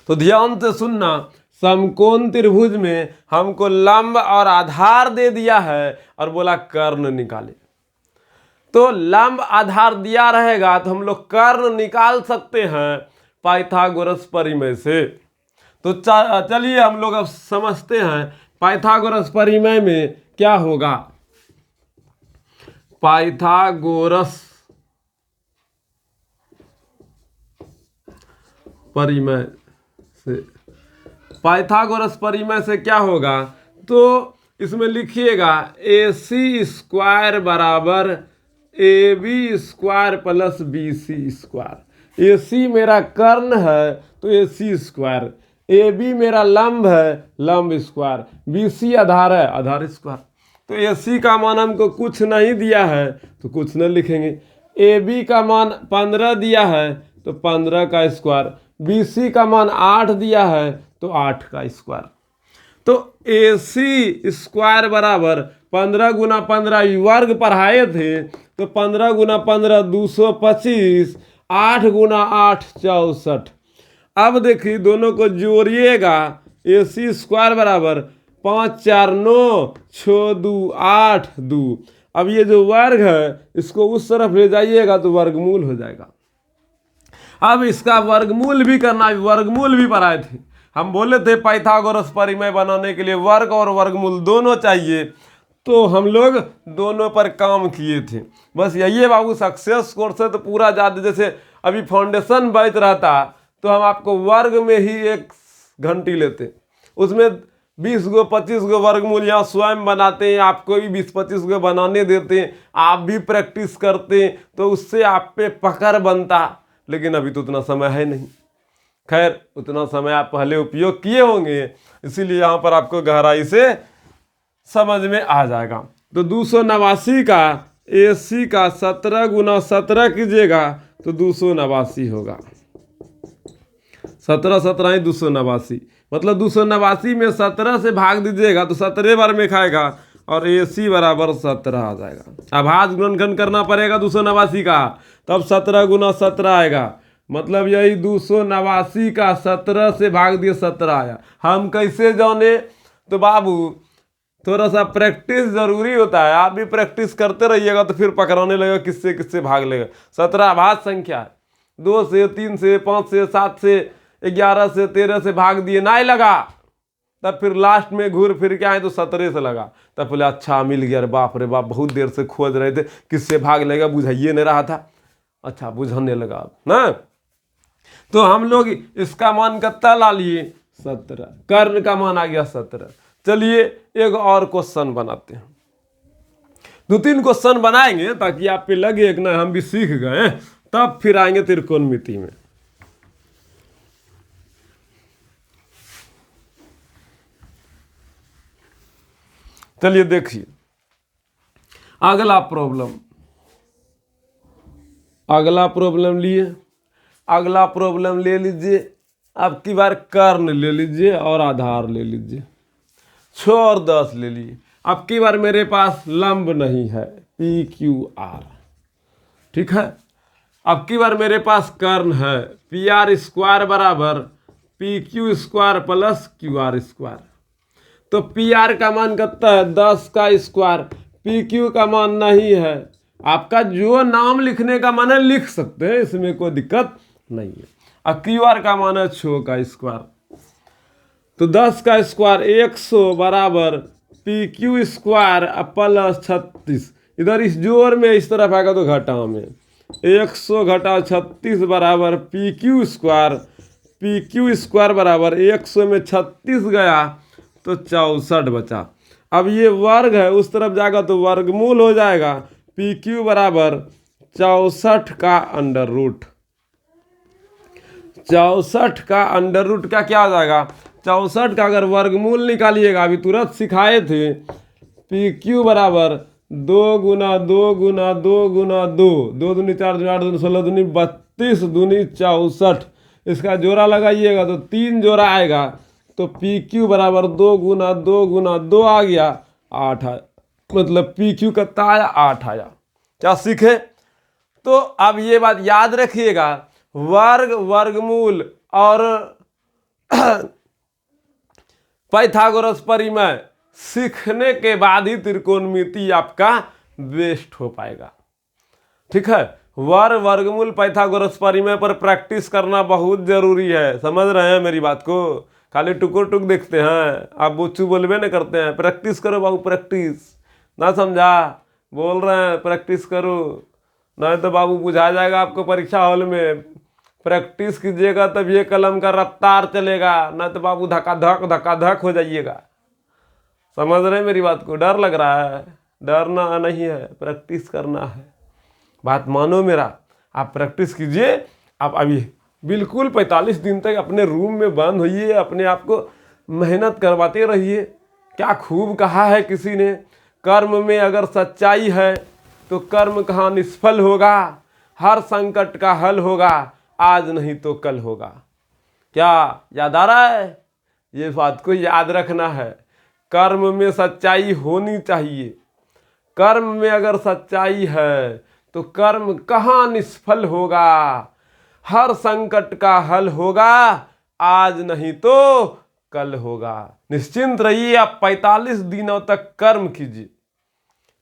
तो ध्यान से सुनना, समकोण त्रिभुज में हमको लंब और आधार दे दिया है और बोला कर्ण निकाले। तो लंब आधार दिया रहेगा तो हम लोग कर्ण निकाल सकते हैं पाइथागोरस परिमेय से। तो चलिए हम लोग अब समझते हैं पाइथागोरस परिमेय में क्या होगा। पाइथागोरस परिमेय से, पाइथागोरस परिमेय से क्या होगा? तो इसमें लिखिएगा AC स्क्वायर बराबर AB square plus BC square. AC मेरा कर्ण है तो AC स्क्वायर, AB मेरा लंब है, लंब स्क्वायर, BC आधार है, आधार स्क्वायर। तो AC का मान हमको कुछ नहीं दिया है तो कुछ नहीं लिखेंगे। AB का मान 15 दिया है तो 15 का स्क्वायर, BC का मान 8 दिया है तो 8 का स्क्वायर। तो AC स्क्वायर बराबर 15 गुना 15 वर्ग पढ़ाए थे, तो 15 गुना 15 225, 8 गुना 8 64। अब देखिए दोनों को जोड़िएगा, AC स्क्वायर बराबर 5 4 9, 6 2 8 2। अब ये जो वर्ग है इसको उस तरफ ले जाइएगा तो वर्गमूल हो जाएगा। अब इसका वर्गमूल भी करना, वर्गमूल भी पढ़ाए थे हम, बोले थे पाइथागोरस परिमेय बनाने के लिए वर्ग और वर्गमूल दोनों चाहिए, तो हम लोग दोनों पर काम किए थे। बस यही है बाबू, सक्सेस कोर्स है तो पूरा ज़्यादा, जैसे अभी फाउंडेशन बैच रहता तो हम आपको वर्ग में ही 1 घंटी लेते, उसमें 20 गो 25 गो वर्गमूल यहाँ स्वयं बनाते हैं, आपको भी 20-25 गो बनाने देते हैं, आप भी प्रैक्टिस करते हैं, तो उससे आप पे पकड़ बनता। लेकिन अभी तो उतना समय है नहीं, खैर उतना समय आप पहले उपयोग किए होंगे, इसीलिए यहाँ पर आपको गहराई से समझ में आ जाएगा। तो 289 का AC का 17 गुना 17 कीजिएगा तो 289 होगा। 17 17 289, मतलब 289 में 17 से भाग दीजिएगा तो 17 बार में खाएगा और AC बराबर 17 आ जाएगा। अब हाथ गुणनखंड करना पड़ेगा 289 का, तब 17 गुना 17 आएगा, मतलब यही 289 का 17 से भाग दिए 17 आया। हम कैसे जाने? तो बाबू थोड़ा सा प्रैक्टिस जरूरी होता है, आप भी प्रैक्टिस करते रहिएगा तो फिर पकड़ाने लगेगा किससे किससे भाग लेगा। 17 अभाज्य संख्या है, 2 से 3 से 5 से 7 से 11 से 13 से भाग दिए, नहीं लगा, तब फिर लास्ट में घूर फिर के आए तो 17 से लगा, तब बोले अच्छा मिल गया, अरे बाप रे बाप, बहुत देर से खोज रहे थे किससे भाग लेगा, बुझाइए नहीं रहा था, अच्छा बुझाने लगा ना। तो हम लोग इसका मान कितना ला लिए? 17, कर्ण का मान आ गया 17। चलिए एक और क्वेश्चन बनाते हैं, 2-3 क्वेश्चन बनाएंगे ताकि आप पे लगे एक ना हम भी सीख गए, तब फिर आएंगे त्रिकोणमिति में। चलिए देखिए अगला प्रॉब्लम लिए, अगला प्रॉब्लम ले लीजिए, अब की बार कर्ण ले लीजिए और आधार ले लीजिए, 6 और 10 ले लिए। अब की बार मेरे पास लंब नहीं है PQR, ठीक है। अब की बार मेरे पास कर्ण है PR² बराबर PQ² प्लस QR²। तो PR का मान कितना है? 10 का स्क्वायर। PQ का मान नहीं है, आपका जो नाम लिखने का मन है लिख सकते हैं, इसमें कोई दिक्कत नहीं है। अब QR का मान है 6 का स्क्वायर, तो 10 का स्क्वायर 100 बराबर PQ² प्लस 36। इधर इस जोड़ में इस तरफ आएगा तो घटा में 100 घटा 36 बराबर PQ² बराबर 100 में 36 गया तो 64 बचा। अब ये वर्ग है, उस तरफ जाएगा तो वर्गमूल हो जाएगा, PQ बराबर 64 का अंडर रूट। 64 का अंडर रूट का क्या हो जाएगा? 64 का अगर वर्गमूल निकालिएगा, अभी तुरंत सिखाए थे, PQ बराबर 2 गुना 2 गुना 2 गुना 2, 2 दूनी 4 दूनी 8 दूनी 16 दूनी 32 दूनी 64, इसका जोड़ा लगाइएगा तो 3 जोड़ा आएगा, तो PQ बराबर 2 गुना 2 गुना 2 आ गया 8 आया, मतलब PQ कितना आया? 8 आया। क्या सीखे? तो अब ये बात याद रखिएगा, वर्ग वर्गमूल और पाइथागोरस परिमेय सीखने के बाद ही त्रिकोणमिति आपका बेस्ट हो पाएगा, ठीक है। वर्ग वर्गमूल पाइथागोरस परिमेय पर प्रैक्टिस करना बहुत जरूरी है, समझ रहे हैं मेरी बात को? खाली टुकुर टुक देखते हैं, आप बुच्चू बोलबे नहीं करते हैं। प्रैक्टिस करो बाबू, प्रैक्टिस ना समझा, बोल रहे हैं प्रैक्टिस करो, नहीं तो बाबू बुझा जाएगा आपको परीक्षा हॉल में। प्रैक्टिस कीजिएगा तब ये कलम का रफ्तार चलेगा, नहीं तो बाबू धक्का धक हो जाइएगा। समझ रहे हैं मेरी बात को? डर लग रहा है? डरना नहीं है, प्रैक्टिस करना है, बात मानो मेरा। आप प्रैक्टिस कीजिए, आप अभी बिल्कुल 45 दिन तक अपने रूम में बंद होइए, अपने आप को मेहनत करवाते रहिए। क्या खूब कहा है किसी ने, कर्म में अगर सच्चाई है तो कर्म कहाँ निष्फल होगा, हर संकट का हल होगा, आज नहीं तो कल होगा। क्या याद आ रहा है? ये बात को याद रखना है, कर्म में सच्चाई होनी चाहिए। कर्म में अगर सच्चाई है तो कर्म कहाँ निष्फल होगा, हर संकट का हल होगा, आज नहीं तो कल होगा। निश्चिंत रहिए, आप 45 दिनों तक कर्म कीजिए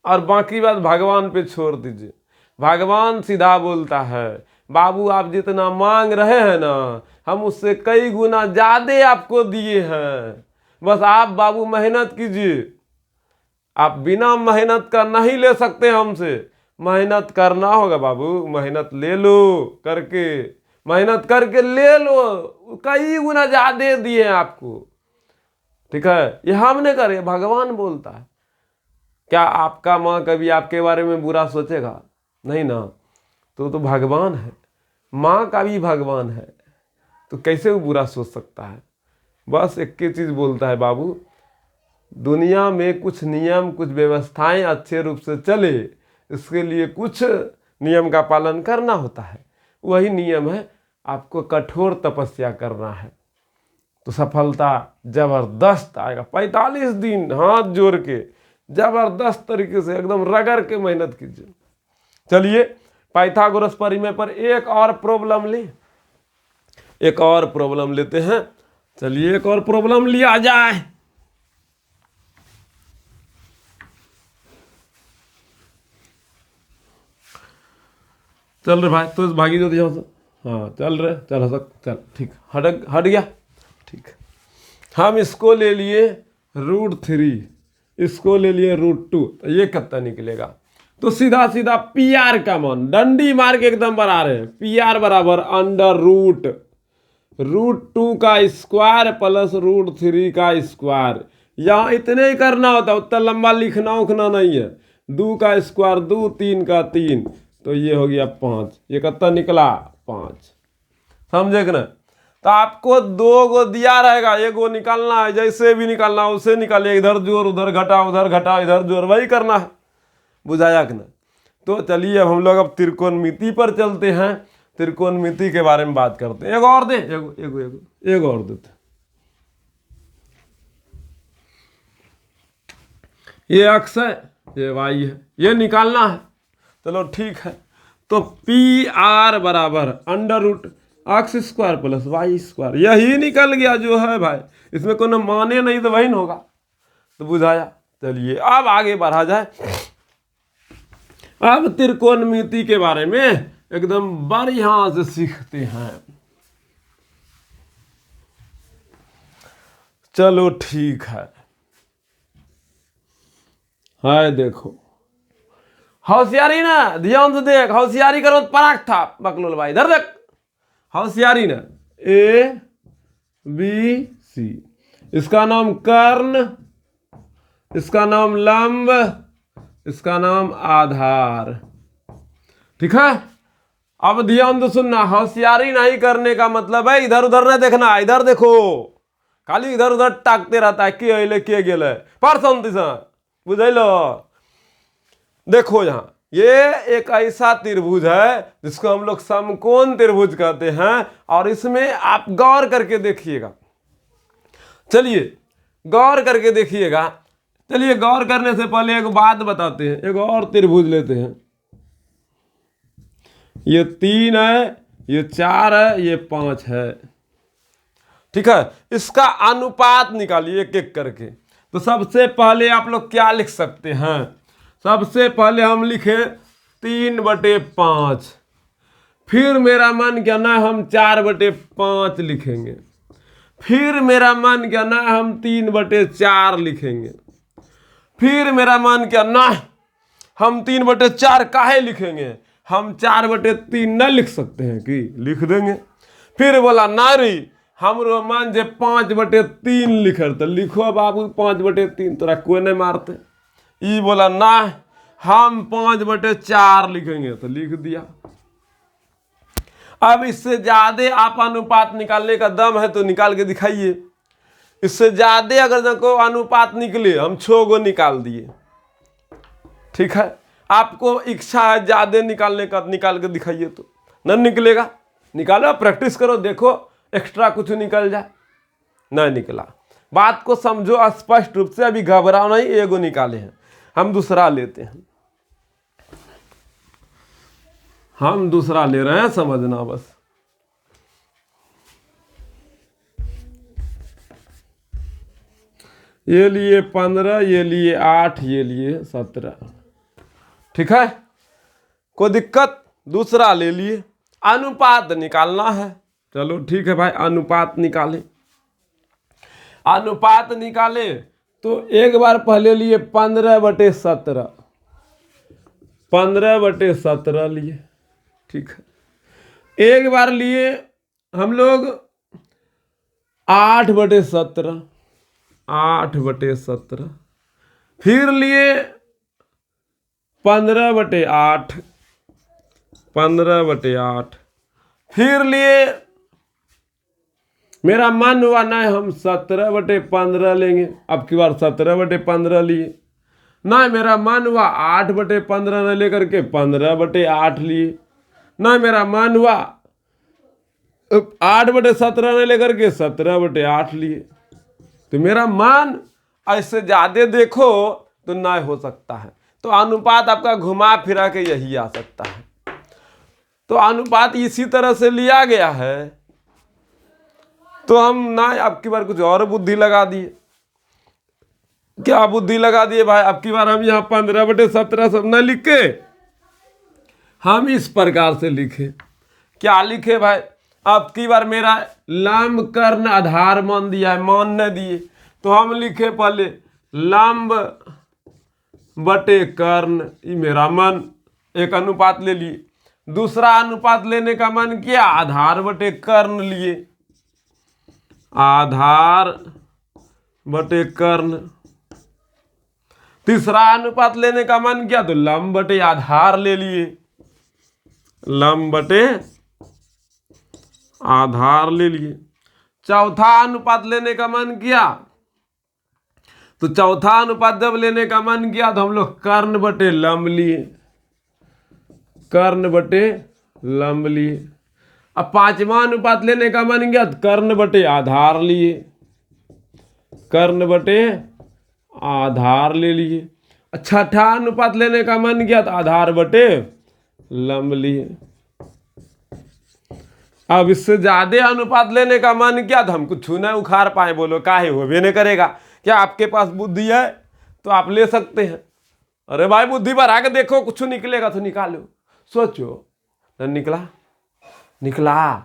और बाकी बात भगवान पे छोड़ दीजिए। भगवान सीधा बोलता है, बाबू आप जितना मांग रहे हैं ना, हम उससे कई गुना ज्यादा आपको दिए हैं। बस आप बाबू मेहनत कीजिए। आप बिना मेहनत का नहीं ले सकते हमसे, मेहनत करना होगा बाबू। मेहनत ले लो करके, मेहनत करके ले लो, कई गुना ज्यादा दिए आपको। ठीक है, ये हम नहीं करे, भगवान बोलता है। क्या आपका माँ कभी आपके बारे में बुरा सोचेगा? नहीं ना। तो भगवान है, माँ का भी भगवान है, तो कैसे वो बुरा सोच सकता है? बस एक ही चीज बोलता है, बाबू दुनिया में कुछ नियम, कुछ व्यवस्थाएं अच्छे रूप से चले, इसके लिए कुछ नियम का पालन करना होता है। वही नियम है, आपको कठोर तपस्या करना है तो सफलता जबरदस्त आएगा। 45 दिन हाथ जोड़ के जबरदस्त तरीके से एकदम रगड़ के मेहनत कीजिए। चलिए पाइथागोरस परिमेय पर एक और प्रॉब्लम लेते हैं। चलिए एक और प्रॉब्लम लिया जाए। चल रहे भाई, तो भागी जो दिया से। हाँ चल रहे, चल सक, चल ठीक, हट गया। ठीक, हम इसको ले लिए √3, इसको ले लिए √2, तो ये कितना निकलेगा? तो सीधा सीधा पी आर का मान डंडी मार के एकदम बना रहे हैं। पी आर बराबर √2 का स्क्वायर प्लस √3 का स्क्वायर। यहाँ इतने ही करना होता, उतना लंबा लिखना उखना नहीं है। 2 का स्क्वायर 2, 3 का 3, तो ये हो गया 5। ये कितना निकला? 5। समझे कि ना? तो आपको 2 गो दिया रहेगा, एगो निकालना है, जैसे भी निकालना है उसे निकालिए। इधर जोड़, उधर घटा, उधर घटा, इधर जोड़, वही करना है। बुझाया कि ना? तो चलिए अब हम लोग अब त्रिकोणमिति पर चलते हैं। त्रिकोणमिति के बारे में बात करते हैं। एगो और दे, एगो और देते। ये अक्स है, ये वाई है, ये निकालना है। चलो ठीक है, तो पी आर बराबर √x square plus Y square, यही निकल गया जो है भाई। इसमें कोनो माने नहीं तो वही न होगा। तो बुझाया। चलिए अब आगे बढ़ा जाए। अब त्रिकोणमिति के बारे में एकदम बढ़िया से सीखते हैं। चलो ठीक है। हाय देखो, होशियारी ना, ध्यान से देख, होशियारी करो तो पराग था बकलोल भाई, इधर देख, होशियारी ना। ABC, इसका नाम कर्ण, इसका नाम लंब, इसका नाम आधार। ठीक है, अब ध्यान से सुनना। होशियारी नहीं करने का मतलब है इधर उधर नहीं देखना। इधर देखो, खाली इधर उधर ताकते रहता है, के अले के गेले परसों दिशा, बुझलो? देखो यहाँ ये एक ऐसा त्रिभुज है जिसको हम लोग समकोण त्रिभुज कहते हैं, और इसमें आप गौर करके देखिएगा। चलिए गौर करके देखिएगा। चलिए गौर करने से पहले एक बात बताते हैं। एक और त्रिभुज लेते हैं। ये 3 है, ये 4 है, ये 5 है। ठीक है, इसका अनुपात निकालिए एक एक करके। तो सबसे पहले आप लोग क्या लिख सकते हैं? सबसे पहले हम लिखे 3/5। फिर मेरा मन क्या ना, हम 4/5 लिखेंगे। फिर मेरा मन क्या ना, हम 3/4 लिखेंगे। फिर मेरा मन क्या ना, हम 3/4 काहे लिखेंगे? हम 4/3 न लिख सकते हैं कि? लिख देंगे। फिर बोला नारी, हम मन जे 5/3 लिखर, तो लिखो बाबू 5/3, तोरा कोई नहीं मारते। ई बोला ना, हम 5/4 लिखेंगे, तो लिख दिया। अब इससे ज्यादा आप अनुपात निकालने का दम है तो निकाल के दिखाइए। इससे ज्यादा अगर देखो अनुपात निकले, हम 6 गो निकाल दिए। ठीक है, आपको इच्छा है ज्यादा निकालने का, निकाल के दिखाइए। तो न निकलेगा, निकालो, प्रैक्टिस करो, देखो एक्स्ट्रा कुछ निकल जाए। नहीं निकला, बात को समझो स्पष्ट रूप से। अभी घबराओ नहीं, एगो निकाले हैं, हम दूसरा लेते हैं। हम दूसरा ले रहे हैं, समझना बस। ये लिए 15, ये लिए 8, ये लिए 17। ठीक है, कोई दिक्कत? दूसरा ले लिए, अनुपात निकालना है। चलो ठीक है भाई, अनुपात निकालें। अनुपात निकाले तो एक बार पहले लिए 15/17, 15/17 लिए। ठीक है, एक बार लिए हम लोग 8/17, 8/17, फिर लिए 15/8, 15/8, फिर लिए मेरा मन हुआ नहीं हम 17/15 लेंगे, अब की बार 17/15 लिए। नहीं मेरा मन हुआ 8/15 न लेकर के 15/8 लिए। नहीं मेरा मन हुआ 8/17 न लेकर के 17/8 लिए। तो मेरा मन ऐसे ज्यादा देखो तो नहीं हो सकता है। तो अनुपात आपका घुमा फिरा के यही आ सकता है। तो अनुपात इसी तरह से लिया गया है। तो हम ना अब की बार कुछ और बुद्धि लगा दिए। क्या बुद्धि लगा दिए भाई? अब की बार हम यहाँ 15/17 सब न लिखे, हम इस प्रकार से लिखे। क्या लिखे भाई? अब की बार मेरा लंब कर्ण आधार मान दिया है, मान न दिए तो हम लिखे पहले लंब बटे कर्ण, ये मेरा मन एक अनुपात ले लिए। दूसरा अनुपात लेने का मन किया, आधार बटे कर्ण लिए, आधार बटे कर्ण। तीसरा अनुपात लेने का मन किया तो लंब बटे आधार ले लिए, लंब बटे आधार ले लिए। चौथा अनुपात लेने का मन किया तो चौथा अनुपात जब लेने का मन किया तो हम लोग कर्ण बटे लंब लिए, कर्ण बटे लंब लिए। अब पांचवा अनुपात लेने का मन किया तो कर्ण बटे आधार लिए, कर्ण बटे आधार ले लिए। छठा अनुपात लेने का मन किया तो आधार बटे लंब लिए। अब इससे ज्यादा अनुपात लेने का मन किया तो हम कुछ नहीं उखाड़ पाए। बोलो काहे होबे नहीं करेगा? क्या आपके पास बुद्धि है तो आप ले सकते हैं। अरे भाई बुद्धि बढ़ा के देखो, कुछ निकलेगा तो निकालो। सोचो, न निकला, निकला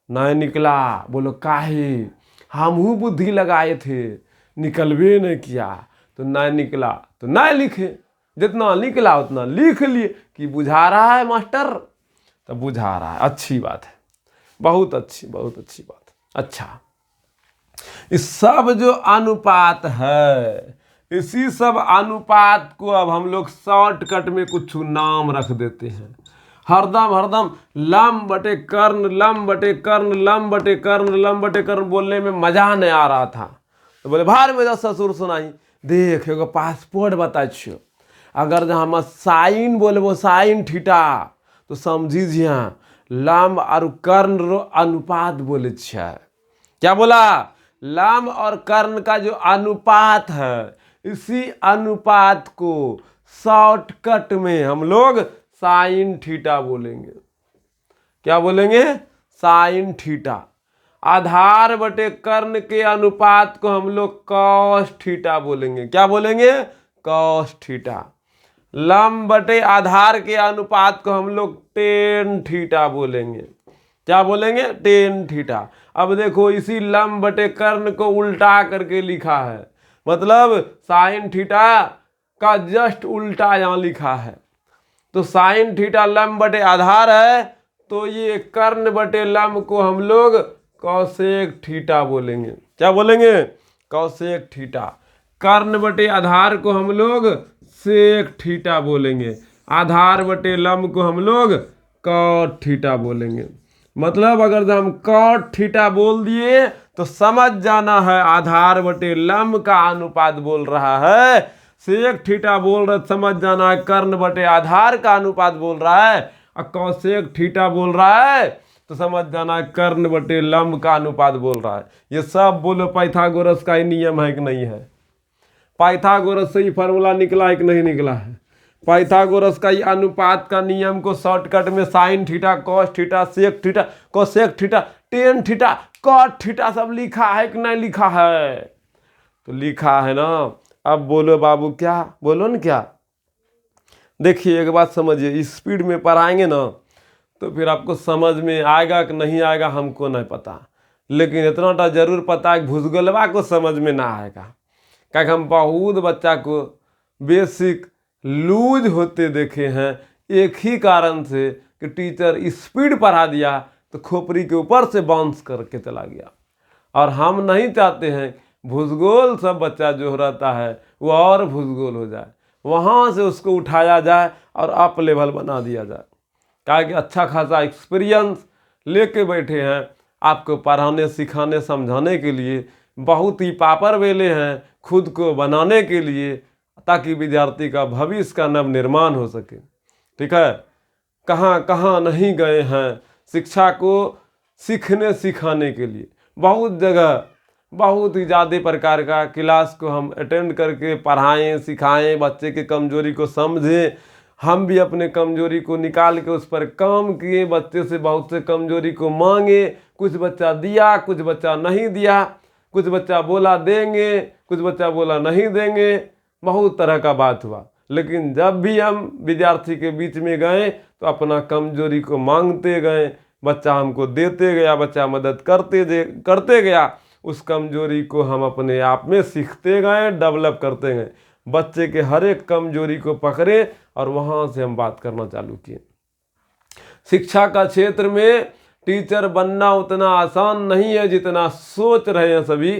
नहीं निकला। बोलो काहे? हम बुद्धि लगाए थे, निकलवे नहीं किया तो नहीं निकला तो नहीं लिखे। जितना निकला उतना लिख लिए कि बुझा रहा है मास्टर, तो बुझा रहा है। अच्छी बात है, बहुत अच्छी, बहुत अच्छी बात। अच्छा, इस सब जो अनुपात है, इसी सब अनुपात को अब हम लोग शॉर्टकट में कुछ नाम रख देते हैं। हरदम हरदम लंब बटे कर्ण, लंब बटे कर्ण, लंब बटे कर्ण, लंब बटे कर्ण बोलने में मजा नहीं आ रहा था। तो बोले भार में ससुर सुनाई देख एगो पासपोर्ट बता छो, अगर जहाँ साइन बोले साइन थीटा तो समझी जिया लंब और कर्ण रो अनुपात बोले छे। क्या बोला? लंब और कर्ण का जो अनुपात है, इसी अनुपात को शॉर्टकट में हम लोग साइन थीटा बोलेंगे। क्या बोलेंगे? Sine theta. आधार बटे कर्ण के अनुपात को हम लोग कॉस थीटा बोलेंगे। क्या बोलेंगे? Cos theta. लंब बटे आधार के अनुपात को हम लोग टेन थीटा बोलेंगे। क्या बोलेंगे? Tan theta. अब देखो, इसी लंब बटे कर्ण को उल्टा करके लिखा है, मतलब साइन थीटा का जस्ट उल्टा यहाँ लिखा है। तो साइन थीटा लंब बटे आधार है, तो ये कर्ण बटे लंब को हम लोग कौसेक थीटा बोलेंगे। क्या बोलेंगे? कौसेक थीटा। कर्ण बटे आधार को हम लोग सेक थीटा बोलेंगे, आधार बटे लंब को हम लोग कॉट थीटा बोलेंगे। मतलब अगर हम कॉट थीटा बोल दिए तो समझ जाना है आधार बटे लंब का अनुपात बोल रहा है। सेक थीटा बोल रहा है, समझ जाना है कर्ण बटे आधार का अनुपात बोल रहा है। और कौसेक थीटा बोल रहा है तो समझ जाना है कर्ण बटे लंब का अनुपात बोल रहा है। ये सब बोलो पाइथागोरस का ही नियम है कि नहीं है? पाइथागोरस से ही फार्मूला निकला है कि नहीं निकला है? पाइथागोरस का ही अनुपात का नियम को शॉर्टकट में sine theta, cos theta, sec theta, cosec theta, tan theta, cot theta सब लिखा है कि नहीं लिखा है? तो लिखा है ना। अब बोलो बाबू, क्या बोलो न क्या। देखिए एक बात समझिए, स्पीड में पढ़ाएंगे ना तो फिर आपको समझ में आएगा कि नहीं आएगा हमको नहीं पता, लेकिन इतना जरूर पता है कि भूसगोलवा को समझ में ना आएगा। क्या हम बहुत बच्चा को बेसिक लूज होते देखे हैं, एक ही कारण से कि टीचर स्पीड पढ़ा दिया तो खोपड़ी के ऊपर से बाउंस करके चला गया। और हम नहीं चाहते हैं भूसगोल सब बच्चा जो रहता है वो और भूसगोल हो जाए, वहाँ से उसको उठाया जाए और अप लेवल बना दिया जाए। क्या कि अच्छा खासा एक्सपीरियंस लेके बैठे हैं आपको पढ़ाने सिखाने समझाने के लिए, बहुत ही पापड़ बेले हैं खुद को बनाने के लिए, ताकि विद्यार्थी का भविष्य का नव निर्माण हो सके। ठीक है, कहाँ कहाँ नहीं गए हैं शिक्षा को सीखने सिखाने के लिए। बहुत जगह बहुत ही ज़्यादा प्रकार का क्लास को हम अटेंड करके पढ़ाएं सिखाएं, बच्चे की कमजोरी को समझें। हम भी अपने कमजोरी को निकाल के उस पर काम किए, बच्चे से बहुत से कमजोरी को मांगे। कुछ बच्चा दिया, कुछ बच्चा नहीं दिया, कुछ बच्चा बोला देंगे, कुछ बच्चा बोला नहीं देंगे, बहुत तरह का बात हुआ। लेकिन जब भी हम विद्यार्थी के बीच में गए तो अपना कमजोरी को मांगते गए, बच्चा हमको देते गया, बच्चा मदद करते गया। उस कमजोरी को हम अपने आप में सीखते गए, डेवलप करते गए। बच्चे के हर एक कमजोरी को पकड़े और वहाँ से हम बात करना चालू किए। शिक्षा का क्षेत्र में टीचर बनना उतना आसान नहीं है जितना सोच रहे हैं सभी।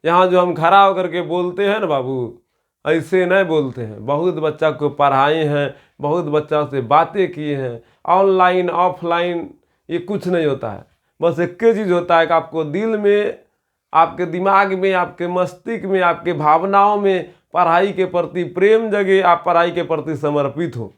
यहाँ जो हम खड़ा होकर के बोलते हैं ना बाबू, ऐसे नहीं बोलते हैं। बहुत बच्चा को पढ़ाए हैं, बहुत बच्चा से बातें किए हैं। ऑनलाइन ऑफलाइन ये कुछ नहीं होता है, बस एक ही चीज़ होता है कि आपको दिल में, आपके दिमाग में, आपके मस्तिष्क में, आपके भावनाओं में पढ़ाई के प्रति प्रेम जगे, आप पढ़ाई के प्रति समर्पित हो,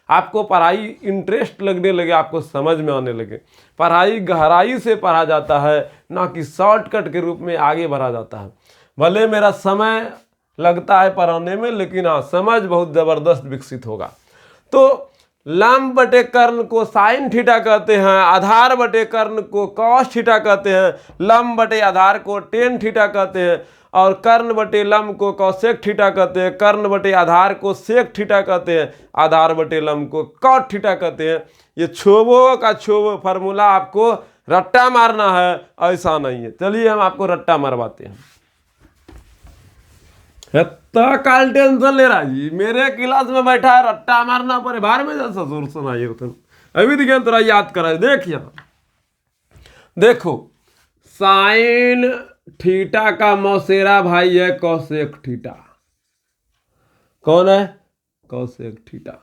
आपको पढ़ाई इंटरेस्ट लगने लगे, आपको समझ में आने लगे। पढ़ाई गहराई से पढ़ा जाता है, ना कि शॉर्टकट के रूप में आगे बढ़ा जाता है। भले मेरा समय लगता है पढ़ाने में, लेकिन हाँ समझ बहुत ज़बरदस्त विकसित होगा। तो लंब बटे कर्ण को साइन थीटा कहते हैं, आधार बटे कर्ण को कॉस थीटा कहते हैं, लंब बटे आधार को टेन थीटा कहते हैं, और कर्ण बटे लंब को कॉसेक थीटा कहते हैं, कर्ण बटे आधार को सेक थीटा कहते हैं, आधार बटे लंब को कॉट थीटा कहते हैं। ये छोबो का छोबो फार्मूला आपको रट्टा मारना है, ऐसा नहीं है। चलिए हम आपको रट्टा मरवाते हैं। इतना काल टेंशन ले रहा जी, मेरे क्लास में बैठा है, रट्टा मारना पड़े बाहर में जैसा जोर सुनाइए। अभी देखिए थोड़ा याद करा, देखिए देखो, साइन थीटा का मौसेरा भाई है कॉसेक थीटा। कौन है? Cosec theta.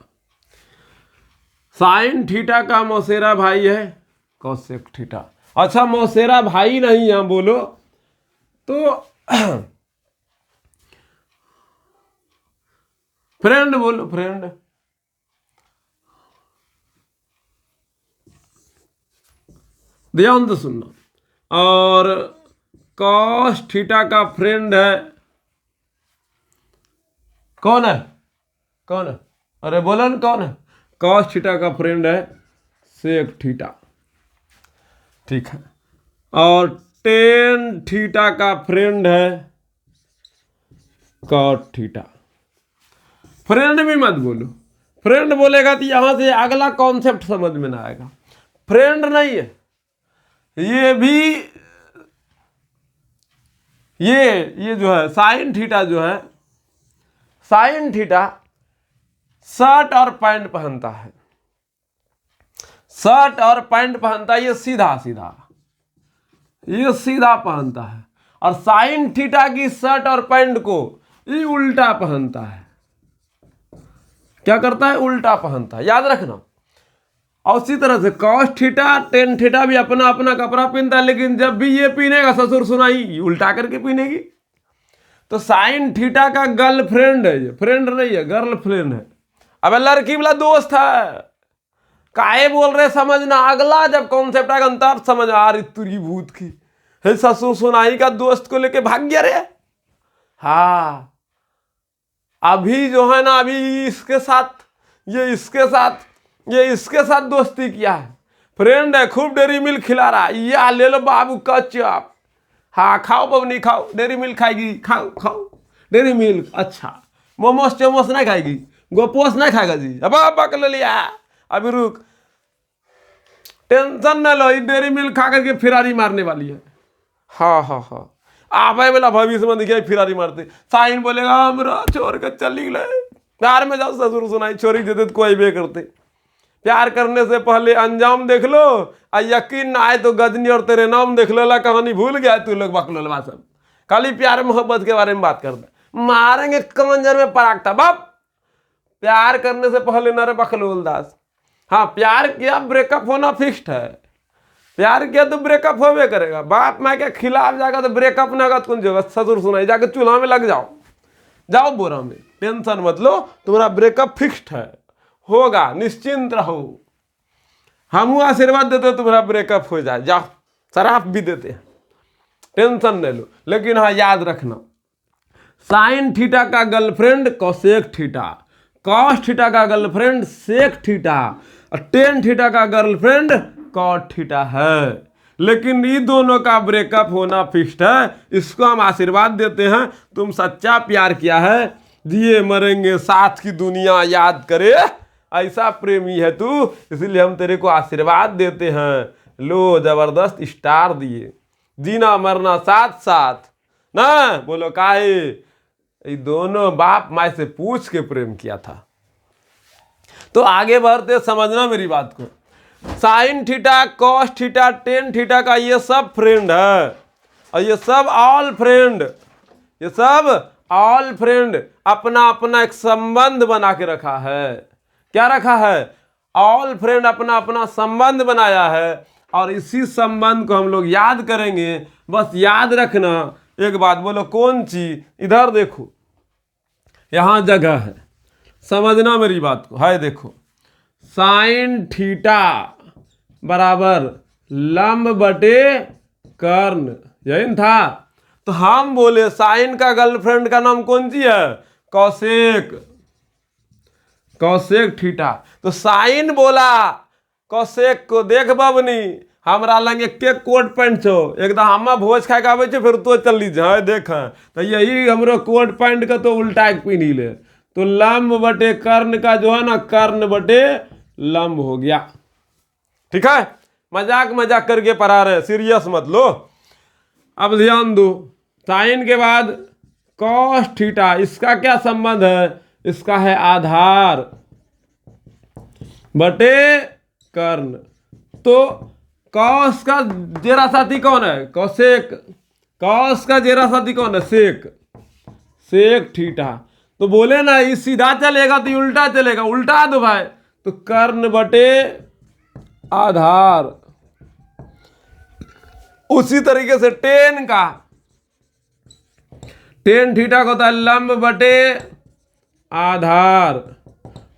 साइन थीटा का मौसेरा भाई है कॉसेक थीटा। अच्छा मौसेरा भाई नहीं है बोलो तो फ्रेंड बोलो, फ्रेंड। ध्यान से सुनना। और कॉस थीटा का फ्रेंड है कौन है? कौन है? अरे बोलो न कौन है? कॉस थीटा का फ्रेंड है सेक थीटा। ठीक है। और टेन थीटा का फ्रेंड है कॉट थीटा। फ्रेंड भी मत बोलो, फ्रेंड बोलेगा तो यहां से अगला कॉन्सेप्ट समझ में ना आएगा। फ्रेंड नहीं है ये भी, ये जो है साइन थीटा जो है, साइन थीटा शर्ट और पैंट पहनता है, शर्ट और पैंट पहनता है, ये सीधा सीधा, ये सीधा पहनता है। और साइन थीटा की शर्ट और पैंट को ये उल्टा पहनता है। क्या करता है? उल्टा पहनता है, याद रखना। और उसी तरह से कॉस थीटा टेन थीटा भी अपना अपना कपड़ा पहनता है, लेकिन जब भी ये पहनेगा ससुर सुनाई उल्टा करके पहनेगी। तो साइन थीटा का गर्लफ्रेंड है, ये फ्रेंड नहीं है, गर्लफ्रेंड है। अब लड़की वाला दोस्त है, काहे बोल रहे समझना, अगला जब कॉन्सेप्ट आएगा तब समझ आ रही तुरी भूत की है। ससुर सुनाई का दोस्त को लेके भाग गया रे। हाँ अभी जो है ना, अभी इसके साथ ये इसके साथ दोस्ती किया है, फ्रेंड है, खूब डेरी मिल्क खिला रहा है, या ले लो बाबू कचअप। हाँ खाओ बबनी खाओ, डेयरी मिल्क खाएगी, खाओ खाओ डेयरी मिल्क। अच्छा मोमोस चोमोस नहीं खाएगी, गोपोस नहीं खाएगा जी। अब पकड़ लिया, अभी रुक, टेंशन न लो, डेयरी मिल्क खा करके फिरारी मारने वाली है। हाँ हाँ हाँ, आप बोला भविष्य में देखिए फिरारी मारते। साइन बोलेगा हमरा छोड़ कर चली गए, प्यार में जाओ ससुर सुनाई छोड़ी देते तो कोई बे करते। प्यार करने से पहले अंजाम देख लो, और यकीन ना आए तो गजनी और तेरे नाम देख लो। ला कहानी भूल गया तू लोग बकलोलवा सब, खाली प्यार मोहब्बत के बारे में बात करता। मारेंगे कंजर में परागता बाप। प्यार करने से पहले नरे बकलोल दास। हाँ प्यार किया ब्रेकअप होना फिक्स्ड है, प्यार किया तो ब्रेकअप होवे करेगा। बाप माँ के खिलाफ जाएगा तो ब्रेकअप न होगा, कौन जगह ससुर सुनाई जाके चूल्हा में लग जाओ, जाओ बोरा में, टेंशन मत लो, तुम्हारा ब्रेकअप फिक्स्ड है, होगा, निश्चिंत रहो। हम आशीर्वाद देते तुम्हारा ब्रेकअप हो जाए, जाओ शराब भी देते हैं, टेंशन नहीं लो। लेकिन हाँ याद रखना, साइन थीटा का girlfriend cosec theta, cos theta का गर्लफ्रेंड सेक थीटा, और टेन थीटा का गर्लफ्रेंड कॉट थीटा है। लेकिन ये दोनों का ब्रेकअप होना फिक्स्ड है, इसको हम आशीर्वाद देते हैं। तुम सच्चा प्यार किया है, जिए मरेंगे साथ की दुनिया याद करे, ऐसा प्रेमी है तू, इसलिए हम तेरे को आशीर्वाद देते हैं। लो जबरदस्त स्टार दिए, जीना मरना साथ साथ ना। बोलो काहे, ये दोनों बाप माँ से पूछ के प्रेम किया था। तो आगे बढ़ते समझना मेरी बात को। Sign theta cos theta tan theta का ये सब फ्रेंड है, और ये सब ऑल फ्रेंड, ये सब ऑल फ्रेंड अपना अपना एक संबंध बना के रखा है। क्या रखा है? ऑल फ्रेंड अपना अपना संबंध बनाया है, और इसी संबंध को हम लोग याद करेंगे। बस याद रखना एक बात, बोलो कौन चीज? इधर देखो, यहां जगह है, समझना मेरी बात को। है देखो, साइन थीटा बराबर लंब बटे कर्ण, यही था। तो हम बोले साइन का गर्लफ्रेंड का नाम कौन सी है? कौशिक, कौशिक थीटा। तो साइन बोला कौशिक को, देख बबनी हमरा लंग एक कोट पैंट छो, एकदम हम भोज खा के आवे छे, फिर तो चल लीजिए देख। तो यही हमरो कोट पैंट का तो उल्टा एक पीनी ले। तो लंब बटे कर्ण का जो है ना, कर्ण बटे लंब हो गया। ठीक है, मजाक मजाक करके पढ़ा रहे, सीरियस मत लो। अब ध्यान दो, साइन के बाद कॉस थीटा, इसका क्या संबंध है? इसका है आधार बटे कर्ण। तो कॉस का जेरा साथी कौन है? कौशिक। कॉस का जेरा साथी कौन है? सेक, सेक थीटा। तो बोले ना ये सीधा चलेगा तो ये उल्टा चलेगा, उल्टा दो भाई। तो कर्ण बटे आधार। उसी तरीके से टेन का, टेन थीटा का होता है लंब बटे आधार।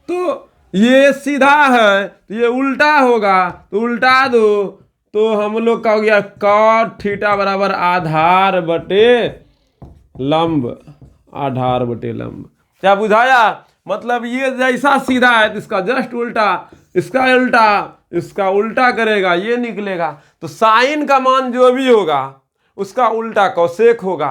तो ये सीधा है तो ये उल्टा होगा, तो उल्टा दो, तो हम लोग का हो गया कॉट थीटा बराबर आधार बटे लंब, आधार बटे लंब। क्या बुझाया? मतलब ये जैसा सीधा है तो इसका जस्ट उल्टा, इसका उल्टा, इसका उल्टा करेगा, ये निकलेगा। तो साइन का मान जो भी होगा उसका उल्टा कौशिक होगा,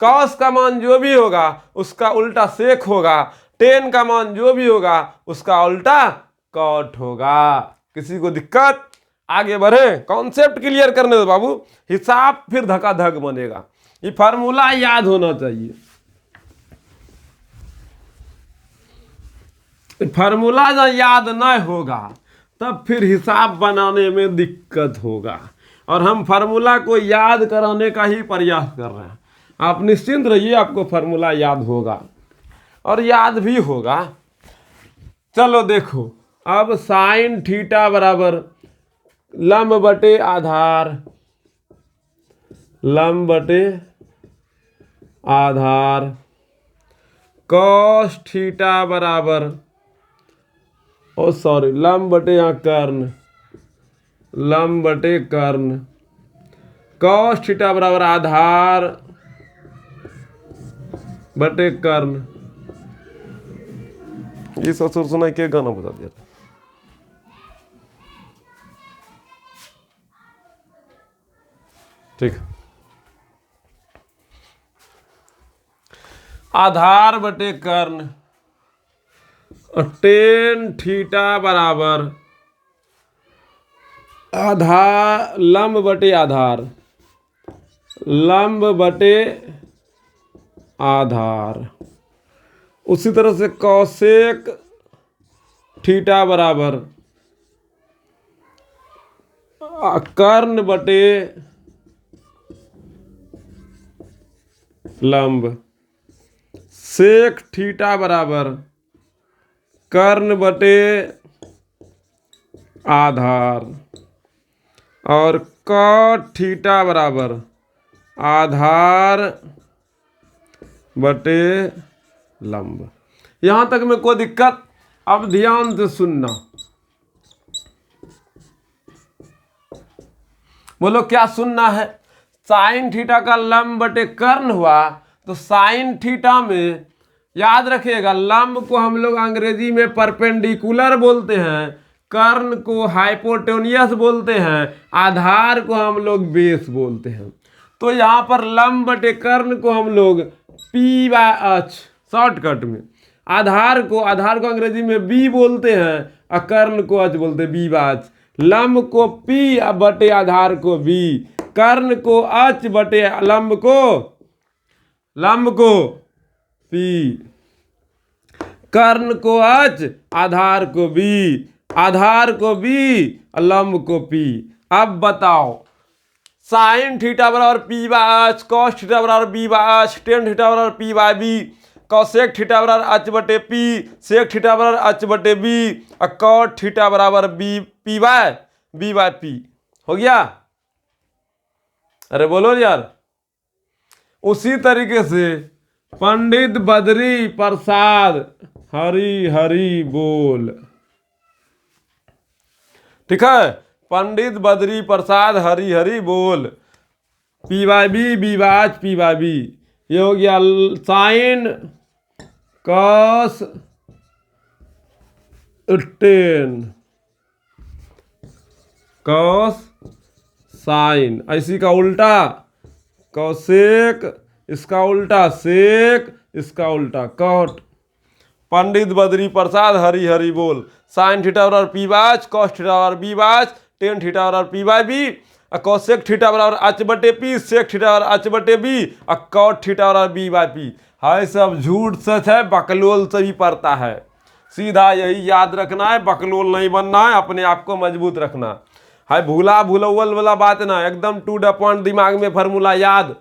कॉस का मान जो भी होगा उसका उल्टा सेक होगा, टेन का मान जो भी होगा उसका उल्टा कॉट होगा। किसी को दिक्कत? आगे बढ़े, कॉन्सेप्ट क्लियर करने दो बाबू, हिसाब फिर धकाधक बनेगा। ये फार्मूला याद होना चाहिए, फार्मूला जब याद नहीं होगा तब फिर हिसाब बनाने में दिक्कत होगा। और हम फार्मूला को याद कराने का ही प्रयास कर रहे हैं। आप निश्चिंत रहिए, आपको फार्मूला याद होगा और याद भी होगा। चलो देखो, अब साइन थीटा बराबर लंब बटे आधार, लंब बटे आधार, कॉस थीटा बराबर, ओ सॉरी, लंब बटे यहाँ कर्ण, लंब बटे कर्ण, कॉस थीटा बराबर आधार बटे कर्ण। ये ससुर सुनाई के गाना बता दिया। ठीक है। आधार बटे कर्ण, टेन थीटा बराबर आधार लंब बटे आधार, लंब बटे आधार। उसी तरह से कौसेक थीटा बराबर कर्ण बटे लंब, सेक थीटा बराबर कर्ण बटे आधार, और कॉट थीटा बराबर आधार बटे लंब। यहां तक में कोई दिक्कत? अब ध्यान से सुनना। बोलो क्या सुनना है? साइन थीटा का लंब बटे कर्ण हुआ, तो साइन थीटा में याद रखिएगा लंब को हम लोग अंग्रेजी में परपेंडिकुलर बोलते हैं, कर्ण को हाइपोटेन्यूस बोलते हैं, आधार को हम लोग बेस बोलते हैं। तो यहाँ पर लंब बटे कर्ण को हम लोग पी बाय एच शॉर्टकट में, आधार को अंग्रेजी में बी बोलते हैं और कर्ण को एच बोलते हैं, बी बाय एच। लंब को पी बटे आधार को बी, कर्ण को एच बटे लंब को पी, कर्ण को एच, आधार को बी, आधार को बी, लंब को पी। अब बताओ साइन थीटा बराबर P by H, cos theta बराबर B by H, tan theta बराबर P by B, cosec theta बराबर एच बटे पी, सेक थीटा बराबर एच बटे बी, और कॉट थीटा बराबर बी बाय पी। हो गया? अरे बोलो यार। उसी तरीके से पंडित बद्री प्रसाद हरि हरि बोल, ठीक है? पंडित बद्री प्रसाद हरि हरि बोल, P by B by H, P by B. ये हो गया sine cos tan, cos sine, ऐसी का उल्टा कॉसेक, इसका उल्टा सेक, इसका उल्टा कॉट। पंडित बद्री प्रसाद हरि हरि बोल, साइन थीटा बराबर P by H, cos theta बराबर B by H, tan theta बराबर P by B, cosec theta बराबर एच बटे पी, सेक थीटा बराबर एच बटे बी, और कॉट थीटा बराबर बी बाय पी। हाय सब झूठ सच है, बकलोल से भी पड़ता है। सीधा यही याद रखना है, बकलोल नहीं बनना है, अपने आप को मजबूत रखना है। भूला भूलवल वाला बात ना, एकदम टू द पॉइंट दिमाग में फार्मूला याद।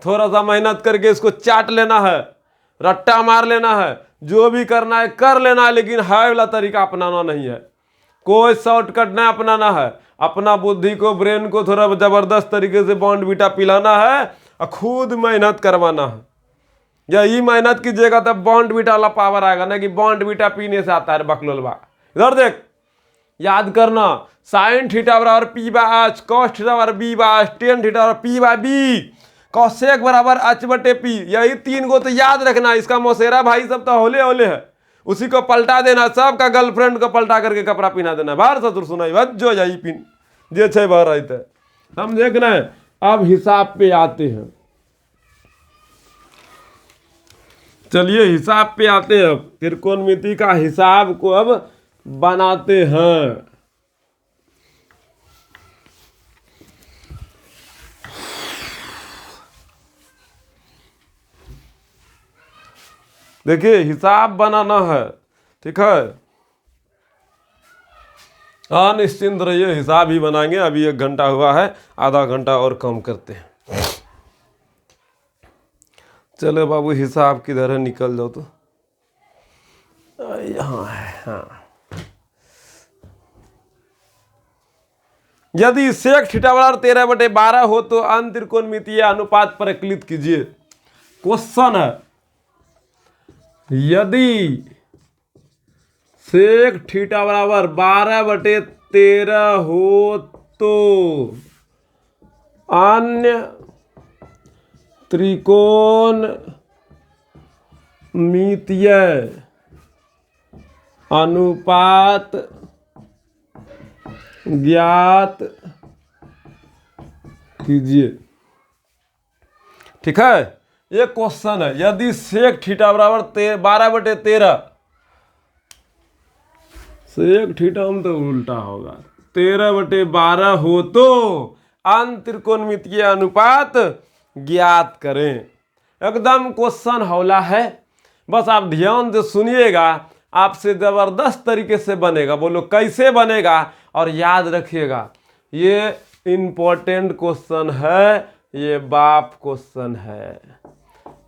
थोड़ा सा मेहनत करके इसको चाट लेना है, रट्टा मार लेना है, जो भी करना है कर लेना है, लेकिन हाई वाला तरीका अपनाना नहीं है, कोई शॉर्टकट नहीं अपनाना है। अपना बुद्धि को, ब्रेन को थोड़ा जबरदस्त तरीके से बॉर्नवीटा पिलाना है और खुद मेहनत करवाना है। यही मेहनत कीजिएगा तब बॉर्नवीटा वाला पावर आएगा, ना कि बॉर्नवीटा पीने से आता है बकलोलवा। इधर देख, याद करना, साइन थीटा बराबर P by H, cos theta बराबर B by H, tan theta बराबर पी बाय बी, कॉसेक बराबर एच बटे पी। यही तीन को तो याद रखना। इसका मौसेरा भाई सब तो होले होले है, उसी को पलटा देना, सबका गर्लफ्रेंड को पलटा करके कपड़ा पहना देना। बाहर ससुर सुनाई जो जाई पिन जे छे बाहर आई थे समझे कि नहीं। अब हिसाब पे आते हैं, चलिए हिसाब पे आते हैं। त्रिकोणमिति का हिसाब को अब बनाते हैं। देखिए हिसाब बनाना है, ठीक है? हाँ निश्चिंत रहिए, हिसाब ही बनाएंगे। अभी 1 घंटा हुआ है, आधा घंटा और कम करते हैं। चलो बाबू, हिसाब किधर है, निकल जाओ तो। यहाँ है, हाँ। यदि सेक थीटा बराबर 13/12 हो तो अंत त्रिकोणमितीय अनुपात परिकलित कीजिए। क्वेश्चन है, यदि सेक थीटा बराबर 12/13 हो तो अन्य त्रिकोणमितीय अनुपात ज्ञात कीजिए। ठीक है, ये क्वेश्चन है, यदि सेक थीटा बराबर 12/13, सेक थीटा में तो उल्टा होगा, 13/12 हो तो अंतरिकोणमितीय अनुपात ज्ञात करें। एकदम क्वेश्चन हौला है, बस आप ध्यान से सुनिएगा, आपसे जबरदस्त तरीके से बनेगा। बोलो कैसे बनेगा, और याद रखिएगा ये इम्पोर्टेंट क्वेश्चन है, ये बाप क्वेश्चन है,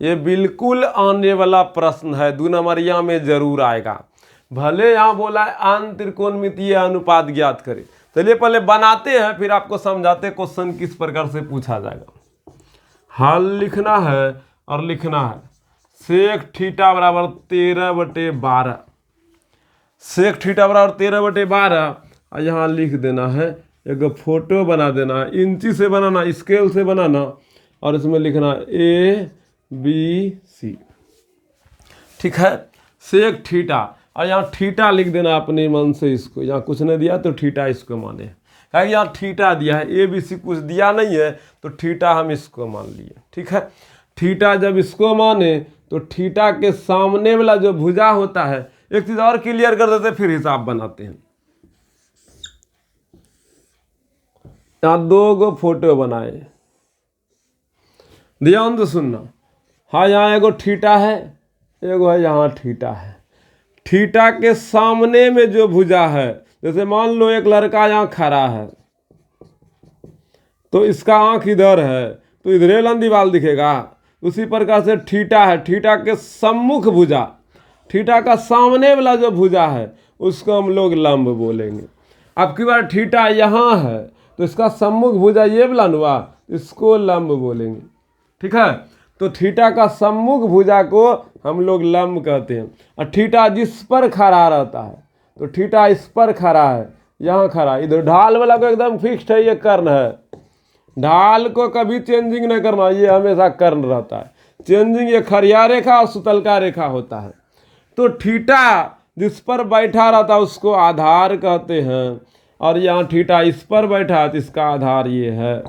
ये बिल्कुल आने वाला प्रश्न है, 2 नंबरिया में जरूर आएगा। भले यहाँ बोला है अंतरिकोणमितीय अनुपात ज्ञात करें। चलिए पहले बनाते हैं, फिर आपको समझाते क्वेश्चन किस प्रकार से पूछा जाएगा। हल लिखना है और लिखना है सेक थीटा बराबर 13/12, सेक थीटा बराबर 13/12, और यहाँ लिख देना है, एक फोटो बना देना है, इंची से बनाना, स्केल से बनाना, और इसमें लिखना ABC, ठीक है। सेक थीटा, और यहाँ थीटा लिख देना अपने मन से, इसको यहाँ कुछ नहीं दिया तो थीटा इसको माने, क्या यहाँ थीटा दिया है, ABC कुछ दिया नहीं है तो थीटा हम इसको मान लिए, ठीक है। थीटा जब इसको माने तो थीटा के सामने वाला जो भुजा होता है, एक चीज और क्लियर कर देते फिर हिसाब बनाते हैं। यहाँ 2 गो फोटो बनाए, ध्यान से सुनना। हाँ यहाँ एगो थीटा है, एगो है यहाँ थीटा है। थीटा के सामने में जो भुजा है, जैसे मान लो एक लड़का यहाँ खड़ा है तो इसका आंख इधर है तो इधरे लंदीवाल दिखेगा। उसी प्रकार से थीटा है, थीटा के सम्मुख भुजा, थीटा का सामने वाला जो भुजा है उसको हम लोग लंब बोलेंगे। अब की बार थीटा यहाँ है तो इसका सम्मुख भुजा ये वाला हुआ, इसको लंब बोलेंगे, ठीक है। तो थीटा का सम्मुख भुजा को हम लोग लंब कहते हैं। और थीटा जिस पर खड़ा रहता है, तो थीटा इस पर खड़ा है, यहाँ खड़ा, इधर ढाल वाला को एकदम फिक्स्ड है, ये कर्ण है, ढाल को कभी चेंजिंग नहीं करना, ये हमेशा कर्ण रहता है। चेंजिंग ये खरिया रेखा और सुतलका रेखा होता है। तो थीटा जिस पर बैठा रहता है उसको आधार कहते हैं, और यहाँ थीटा इस पर बैठा है तो इसका आधार ये है।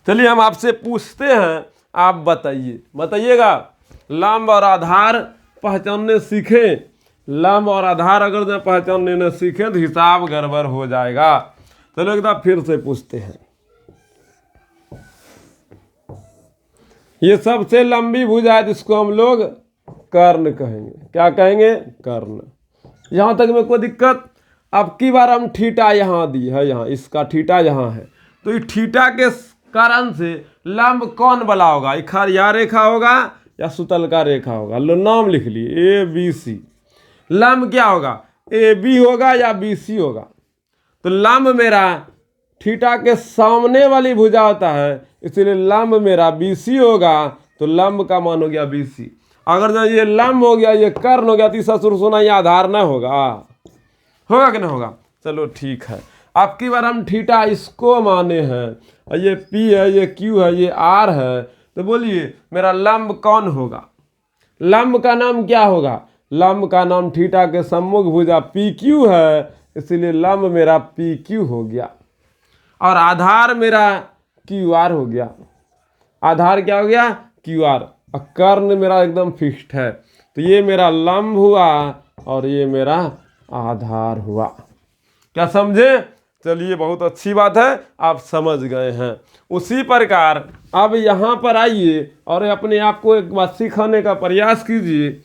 चलिए हम आपसे पूछते हैं, आप बताइएगा। लंब और आधार पहचानने सीखें, लंब और आधार अगर जब पहचानने न सीखें तो हिसाब गड़बड़ हो जाएगा। चलो एक बार फिर से पूछते हैं। ये सबसे लंबी भुजा है जिसको हम लोग कर्ण कहेंगे। क्या कहेंगे? कर्ण। यहाँ तक में कोई दिक्कत? अब की बार हम थीटा यहाँ दी है, यहाँ इसका थीटा यहाँ है, तो इस थीटा के कारण से लंब कौन वाला होगा? खरिया रेखा होगा या सुतलका रेखा होगा? लो नाम लिख लिए ABC। लंब क्या होगा? AB होगा या BC होगा? तो लंब मेरा थीटा के सामने वाली भुजा होता है, इसलिए लंब मेरा BC होगा, तो लंब का मान हो गया BC। अगर जब ये लंब हो गया, ये कर्ण हो गया, तो ससुर सोना ये आधार न होगा कि नहीं होगा? चलो ठीक है। अब की बार हम थीटा इसको माने हैं, और ये P है, ये Q है, ये R है, तो बोलिए मेरा लंब कौन होगा? लंब का नाम क्या होगा? लंब का नाम थीटा के सम्मुख भुजा PQ है, इसलिए लंब मेरा PQ हो गया, और आधार मेरा QR हो गया। आधार क्या हो गया? QR। और कर्ण मेरा एकदम फिक्स्ड है, तो ये मेरा लंब हुआ और ये मेरा आधार हुआ। क्या समझे? चलिए बहुत अच्छी बात है, आप समझ गए हैं। उसी प्रकार अब यहाँ पर आइए और अपने आप को एक बात सिखाने का प्रयास कीजिए।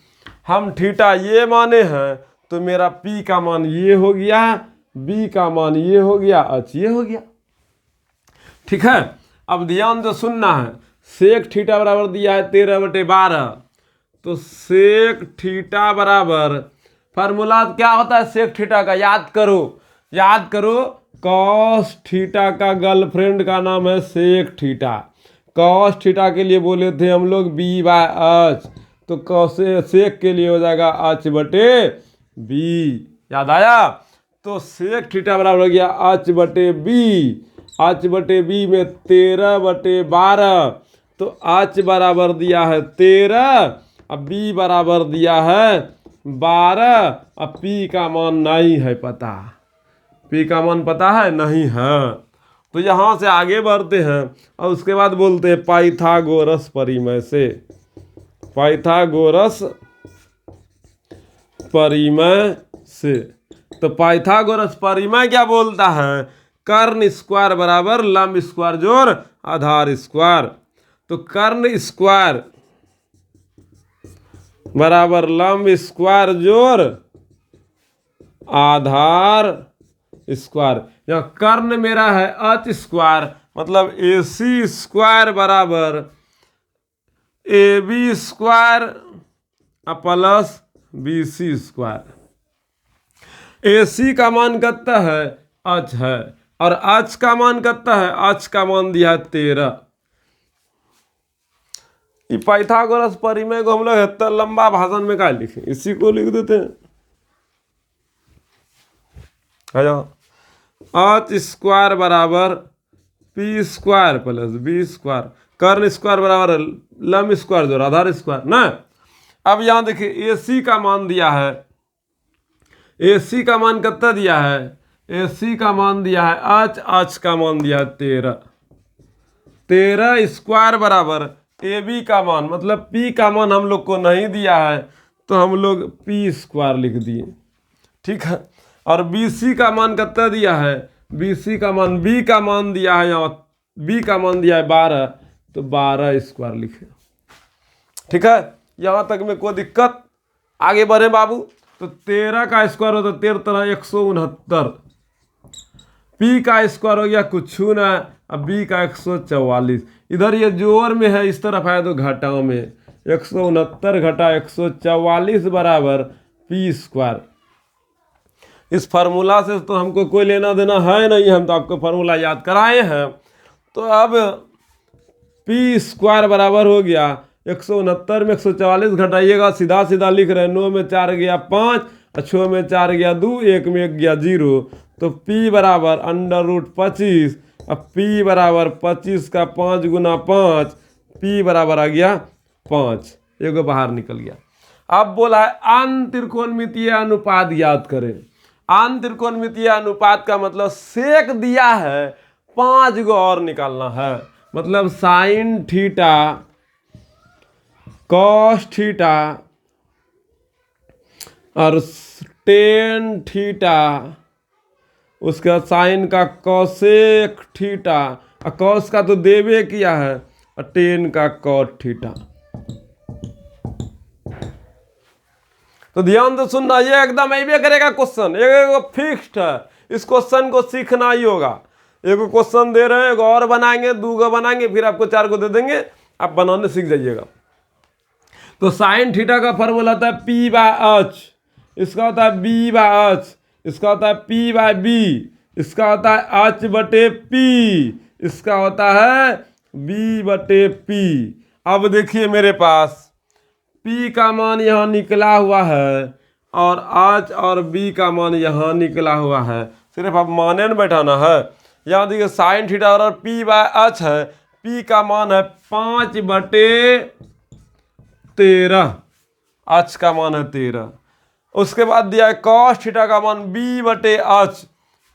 हम थीटा ये माने हैं, तो मेरा P का मान ये हो गया, B का मान ये हो गया, H ये हो गया, ठीक है। अब ध्यान से सुनना है। सेक थीटा बराबर दिया है 13/12, तो सेक थीटा बराबर, फार्मूला क्या होता है सेक थीटा का? याद करो। कॉस थीटा का गर्लफ्रेंड का नाम है सेक थीटा। कॉस थीटा के लिए बोले थे हम लोग B/H, तो कॉसे सेक के लिए हो जाएगा H/B। याद आया? तो सेक थीटा बराबर हो गया H/B। H/B में 13/12, तो H बराबर दिया है 13, अब B बराबर दिया है 12, अब P का मान नहीं है पता। P का मान पता है? नहीं है। तो यहाँ से आगे बढ़ते हैं और उसके बाद बोलते हैं पाइथागोरस परिमेय से। पाइथागोरस परिमेय से। तो पाइथागोरस परिमेय क्या बोलता है? कर्ण स्क्वायर बराबर लंब स्क्वायर जोड़ आधार स्क्वायर। तो कर्ण स्क्वायर बराबर लंब स्क्वायर जोड़ आधार स्क्वायर। यहाँ कर्ण मेरा है अच स्क्वायर, मतलब AC स्क्वायर बराबर AB square plus BC square. AC का मान कितना है? अच है, और अच का मान कितना है? अच का मान दिया है 13। ये पाइथागोरस परिमेय को हम लोग इतना लंबा भाषण में क्या लिखें, इसी को लिख देते हैं। अच स्क्वायर बराबर P square plus B square, कर्ण स्क्वायर बराबर लंब स्क्वायर जोड़ आधार स्क्वायर ना। अब यहाँ देखिए AC का मान दिया है, AC का मान कितना दिया है? AC का मान दिया है अच का मान दिया है 13। 13 स्क्वायर बराबर AB का मान, मतलब P का मान हम लोग को नहीं दिया है तो हम लोग P स्क्वायर लिख दिए, ठीक है। और BC का मान कितना दिया है? BC का मान, B का मान दिया है यहाँ, B का मान दिया है 12, तो 12 स्क्वायर लिखे, ठीक है। यहाँ तक में कोई दिक्कत? आगे बढ़े बाबू। तो 13 का स्क्वायर हो तो 13 169, P का स्क्वायर हो गया कुछ ना, अब B का 144। इधर ये जोड़ में है, इस तरफ है तो घटाओ में, 169 घटा 144 बराबर P स्क्वायर। इस फार्मूला से तो हमको कोई लेना देना है नहीं, हम तो आपको फार्मूला याद कराए हैं। तो अब P स्क्वायर बराबर हो गया 169 में 144 घटाइएगा, सीधा सीधा लिख रहे हैं, 9 में 4 गया 5, 6 में 4 गया 2, 1 में 1 गया 0, तो P बराबर √25। अब P बराबर 25 का 5 गुना 5, P बराबर आ गया 5, एगो बाहर निकल गया। अब बोला है आन त्रिकोणमितीय अनुपात ज्ञात करें। आन त्रिकोणमितीय अनुपात का मतलब सेक दिया है, 5 गो और निकालना है, मतलब साइन थीटा कॉस थीटा और टेन थीटा, उसके बाद साइन का कॉसेक थीटा, और कॉस का तो देवे किया है, और टेन का कॉट थीटा। तो ध्यान से सुनना, ये एकदम ऐसे करेगा क्वेश्चन, एक फिक्स्ड है, इस क्वेश्चन को सीखना ही होगा। एक क्वेश्चन दे रहे हैं, एक और बनाएंगे, 2 गो बनाएंगे, फिर आपको 4 को दे देंगे, आप बनाने सीख जाइएगा। तो साइन थीटा का फॉर्मूला होता है P/H, इसका होता है B/H, इसका होता है P/B, इसका होता है H/P, इसका होता है B/P। अब देखिए मेरे पास P का मान यहाँ निकला हुआ है और H और B का मान यहाँ निकला हुआ है, सिर्फ अब माने न बैठाना है। यहाँ देखिए साइन थीटा और P/H है, P का मान है 5/13, H का मान है 13। उसके बाद दिया है cos थीटा का मान B/H,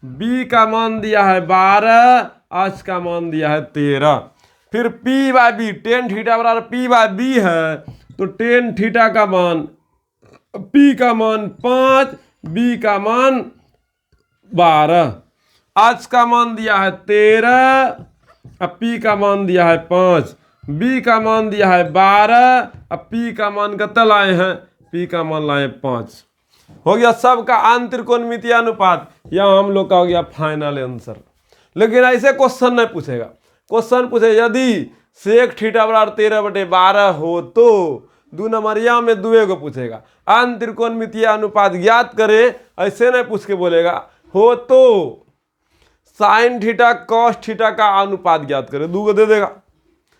B का मान दिया है 12, H का मान दिया है 13। फिर P/B, टेन थीटा बराबर P/B है, तो टेन थीटा का मान, P का मान 5, B का मान 12, H का मान दिया है 13, अब P का मान दिया है 5, B का मान दिया है 12, अब P का मान कितना लाए हैं? P का मान लाए 5। हो गया सबका आन त्रिकोणमितीय अनुपात। यहाँ हम लोग का हो गया फाइनल आंसर। लेकिन ऐसे क्वेश्चन नहीं पूछेगा, क्वेश्चन पूछे यदि सेक थीटा बराबर 13/12 हो तो 2 नंबरिया में 2 को पूछेगा। आन त्रिकोणमितीय अनुपात ज्ञात करे, ऐसे नहीं पूछ के बोलेगा। हो तो साइन थीटा कॉस थीटा का अनुपात ज्ञात करे, 2 को दे देगा।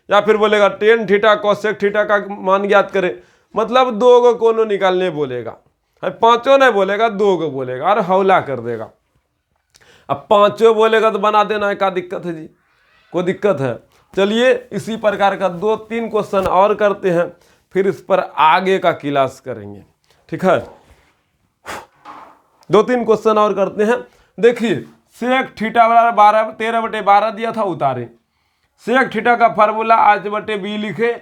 या फिर बोलेगा टेन थीटा कॉसेक थीटा का मान ज्ञात करे, मतलब 2 को कोनो निकालने बोलेगा। 5 नहीं बोलेगा, 2 को बोलेगा और हौला कर देगा। अब 5 बोलेगा तो बना देना है, क्या दिक्कत है जी? कोई दिक्कत है? चलिए इसी प्रकार का 2-3 क्वेश्चन और करते हैं, फिर इस पर आगे का क्लास करेंगे, ठीक है। 2-3 क्वेश्चन और करते हैं। देखिए सेक थीटा बराबर 13/12 दिया था, उतारे। सेक थीटा का फार्मूला h/b लिखे,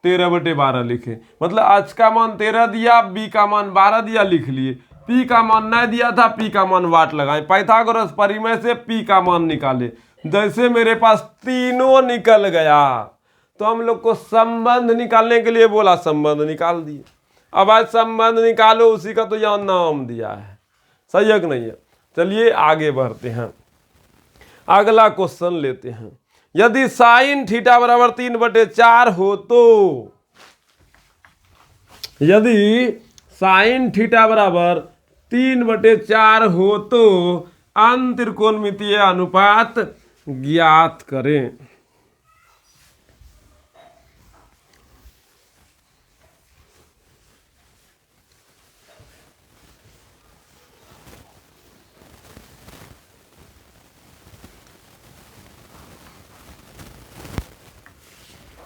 13/12 लिखे। मतलब h का मान 13 दिया, b का मान 12 दिया, लिख लिए। p का मान नहीं दिया था, p का मान वाट लगाए। पाइथागोरस परिमेय से p का मान निकाले। जैसे मेरे पास तीनों निकल गया तो हम लोग को संबंध निकालने के लिए बोला, संबंध निकाल दिए। अब आज संबंध निकालो, उसी का तो यहाँ नाम दिया है। सही है कि नहीं है? चलिए आगे बढ़ते हैं, अगला क्वेश्चन लेते हैं। यदि साइन थीटा बराबर 3/4 हो तो, यदि साइन थीटा बराबर 3/4 हो तो अंतरिकोणमितीय अनुपात ज्ञात करें।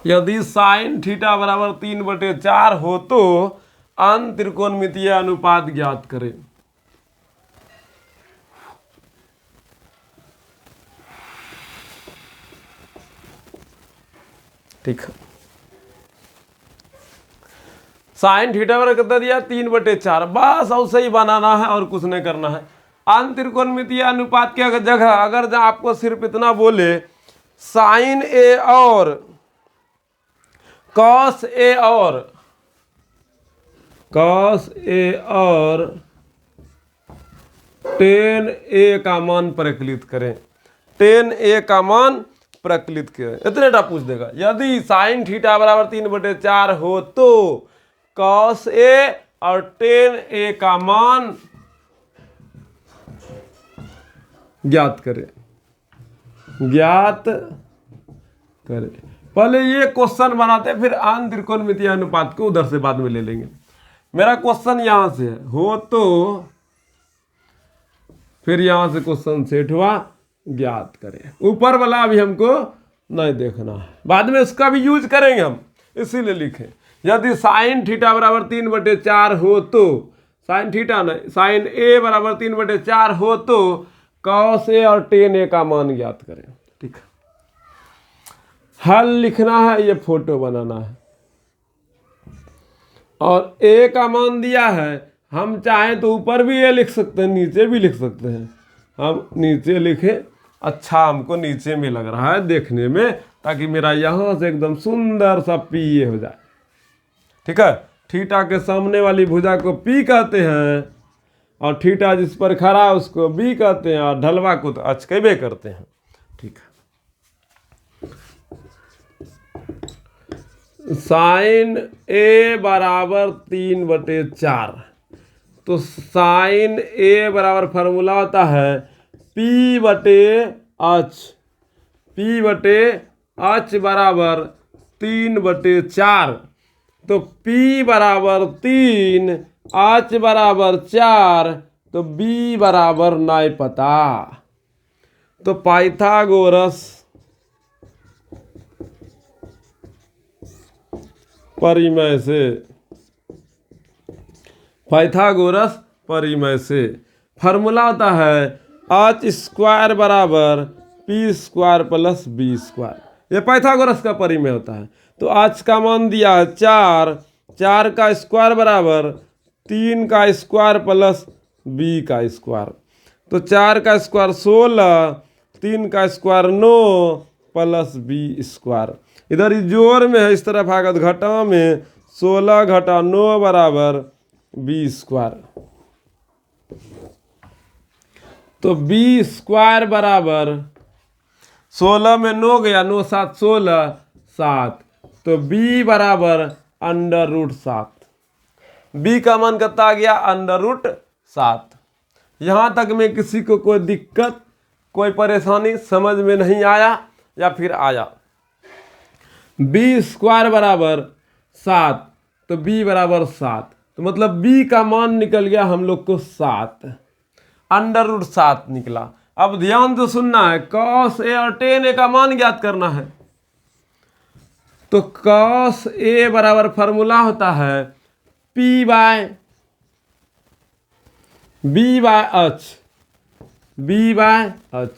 यदि साइन थीटा बराबर 3/4 हो तो अंतरिकोणमितीय अनुपात ज्ञात करें। ठीक है, साइन थीटा बराबर कितना दिया? 3/4। बस ऐसे ही बनाना है और कुछ नहीं करना है। अंतरिकोणमितीय अनुपात की जगह अगर आपको सिर्फ इतना बोले साइन ए और कॉस ए और टेन ए का मान प्रकलित करें, टेन ए का मान प्रकलित करें, इतने टा पूछ देगा। यदि साइन थीटा बराबर 3/4 हो तो कॉस ए और टेन ए का मान ज्ञात करें, ज्ञात करें। पहले ये क्वेश्चन बनाते फिर अंतरिकोणमितीय अनुपात को उधर से बाद में ले लेंगे। मेरा क्वेश्चन यहां से है, हो तो फिर यहां से क्वेश्चन सेट हुआ, ज्ञात करें। ऊपर वाला अभी हमको नहीं देखना है, बाद में उसका भी यूज करेंगे हम, इसीलिए लिखे यदि साइन थीटा बराबर 3/4 हो तो, साइन थीटा नहीं, साइन ए बराबर 3/4 हो तो कॉस ए और टेन ए का मान ज्ञात करें। ठीक है, हल लिखना है, ये फोटो बनाना है और ए का मान दिया है। हम चाहें तो ऊपर भी ए लिख सकते हैं, नीचे भी लिख सकते हैं। हम नीचे लिखे, अच्छा हमको नीचे में लग रहा है देखने में, ताकि मेरा यहाँ से एकदम सुंदर सा पी ए हो जाए। ठीक है, थीटा के सामने वाली भुजा को पी कहते हैं और थीटा जिस पर खड़ा है उसको बी कहते हैं और ढलवा को तो एच कहबे करते हैं। ठीक है, साइन ए बराबर 3/4, तो साइन ए बराबर फार्मूला होता है P/H, P/H बराबर 3/4। तो P बराबर 3, H बराबर 4, तो B बराबर नहीं पता। तो पाइथागोरस परिमेय से, पाइथागोरस परिमेय से फार्मूला होता है h² बराबर p² प्लस b²। ये पाइथागोरस का परिमेय होता है। तो h का मान दिया है 4, 4 का स्क्वायर बराबर 3 का स्क्वायर प्लस b का स्क्वायर। तो 4 का स्क्वायर 16, 3 का स्क्वायर 9 प्लस b²। इधर जोड़ में है, इस तरफ आगत घटा में 16 घटा 9 बराबर b²। तो b² बराबर 16 में 9 गया, 9 7 16, 7। तो b बराबर √7। b का मान कितना आ गया? √7। यहाँ तक में किसी को कोई दिक्कत, कोई परेशानी समझ में नहीं आया या फिर आया? b² बराबर 7, तो b बराबर 7, तो मतलब b का मान निकल गया हम लोग को 7, √7 निकला। अब ध्यान से सुनना है, cos a और tan a का मान ज्ञात करना है। तो cos a बराबर फार्मूला होता है P/B/H, बी बाय एच।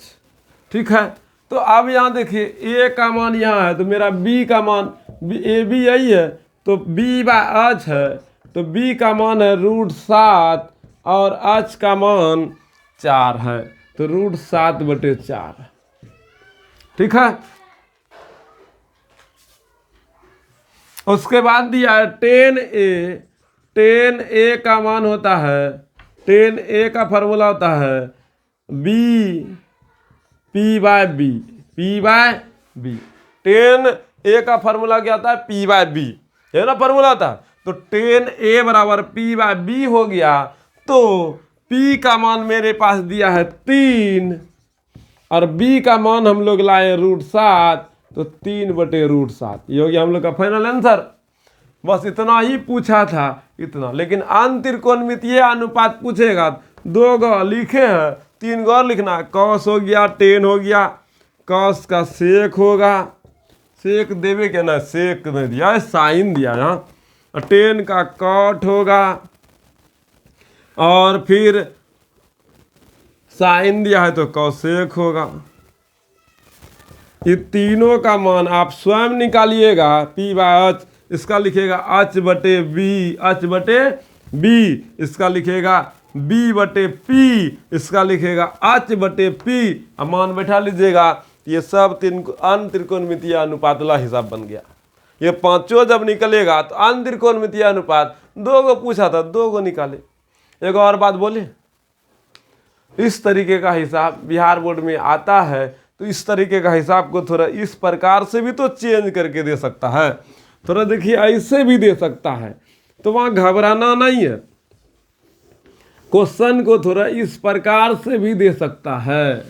ठीक है, तो अब यहाँ देखिए ए का मान यहाँ है तो मेरा बी का मान ए बी यही है तो बी बाय एच है तो बी का मान है √7 और एच का मान 4 है तो √7/4। ठीक है, उसके बाद दिया है 10a का मान होता है 10a का फॉर्मूला होता है B P by B 10a का फॉर्मूला क्या होता है पी बाय बी, है ना फॉर्मूला था। तो 10a बराबर पी बाय बी हो गया तो p का मान मेरे पास दिया है 3 और b का मान हम लोग लाए √7 तो 3/√7। ये हो गया हम लोग का फाइनल आंसर। बस इतना ही पूछा था, इतना। लेकिन अंतरिकोणमितीय अनुपात पूछेगा 2 गो लिखे हैं 3 गो और लिखना है। कॉस हो गया, टेन हो गया, कॉस का सेक होगा, सेक देवे क्या ना, सेक नहीं दिया है, साइन दिया यहाँ, और टेन का कॉट होगा और फिर साइन दिया है तो कॉसेक होगा। ये तीनों का मान आप स्वयं निकालिएगा। पी बाय एच इसका लिखेगा h/b, h/b इसका लिखेगा b/p, इसका लिखेगा h/p। अब मान बैठा लीजिएगा। ये सब अंतरिकोणमितीय अनुपात वाला हिसाब बन गया। ये पांचों जब निकलेगा तो अंतरिकोणमितीय अनुपात 2 गो पूछा था 2 गो निकाले। एक और बात बोले, इस तरीके का हिसाब बिहार बोर्ड में आता है तो इस तरीके का हिसाब को थोड़ा इस प्रकार से भी तो चेंज करके दे सकता है, थोड़ा देखिए ऐसे भी दे सकता है, तो वहां घबराना नहीं है। क्वेश्चन को थोड़ा इस प्रकार से भी दे सकता है।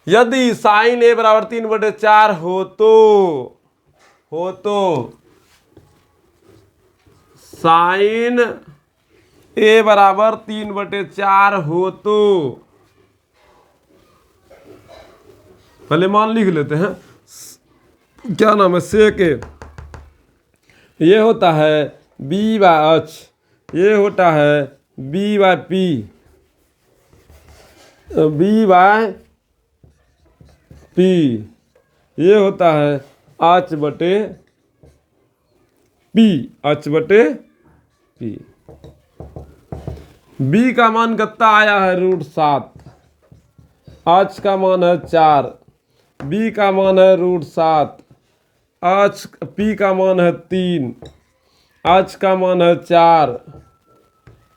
यदि साइन a बराबर 3/4 हो तो साइन a बराबर 3/4 हो तो पहले मान लिख लेते हैं। क्या नाम है, सेक ए, ये होता है b बाय एच, ये होता है b by P, b by P, ये होता है h/p, h/p। b का मान कितना आया है √7, h का मान है 4, b का मान है √7, p का मान है 3, h का मान है 4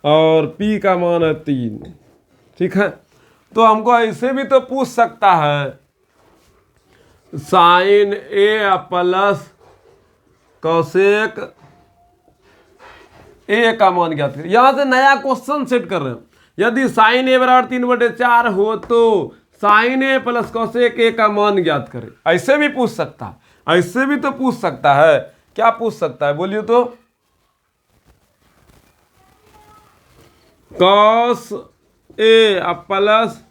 और p का मान है 3। ठीक है, तो हमको ऐसे भी तो पूछ सकता है sine a plus cosec a का मान ज्ञात करें। यहां से नया क्वेश्चन सेट कर रहे हैं। यदि साइन a बराबर 3/4 हो तो sine a plus cosec a का मान ज्ञात करें। ऐसे भी पूछ सकता है, ऐसे भी तो पूछ सकता है। क्या पूछ सकता है बोलिए तो, cos a plus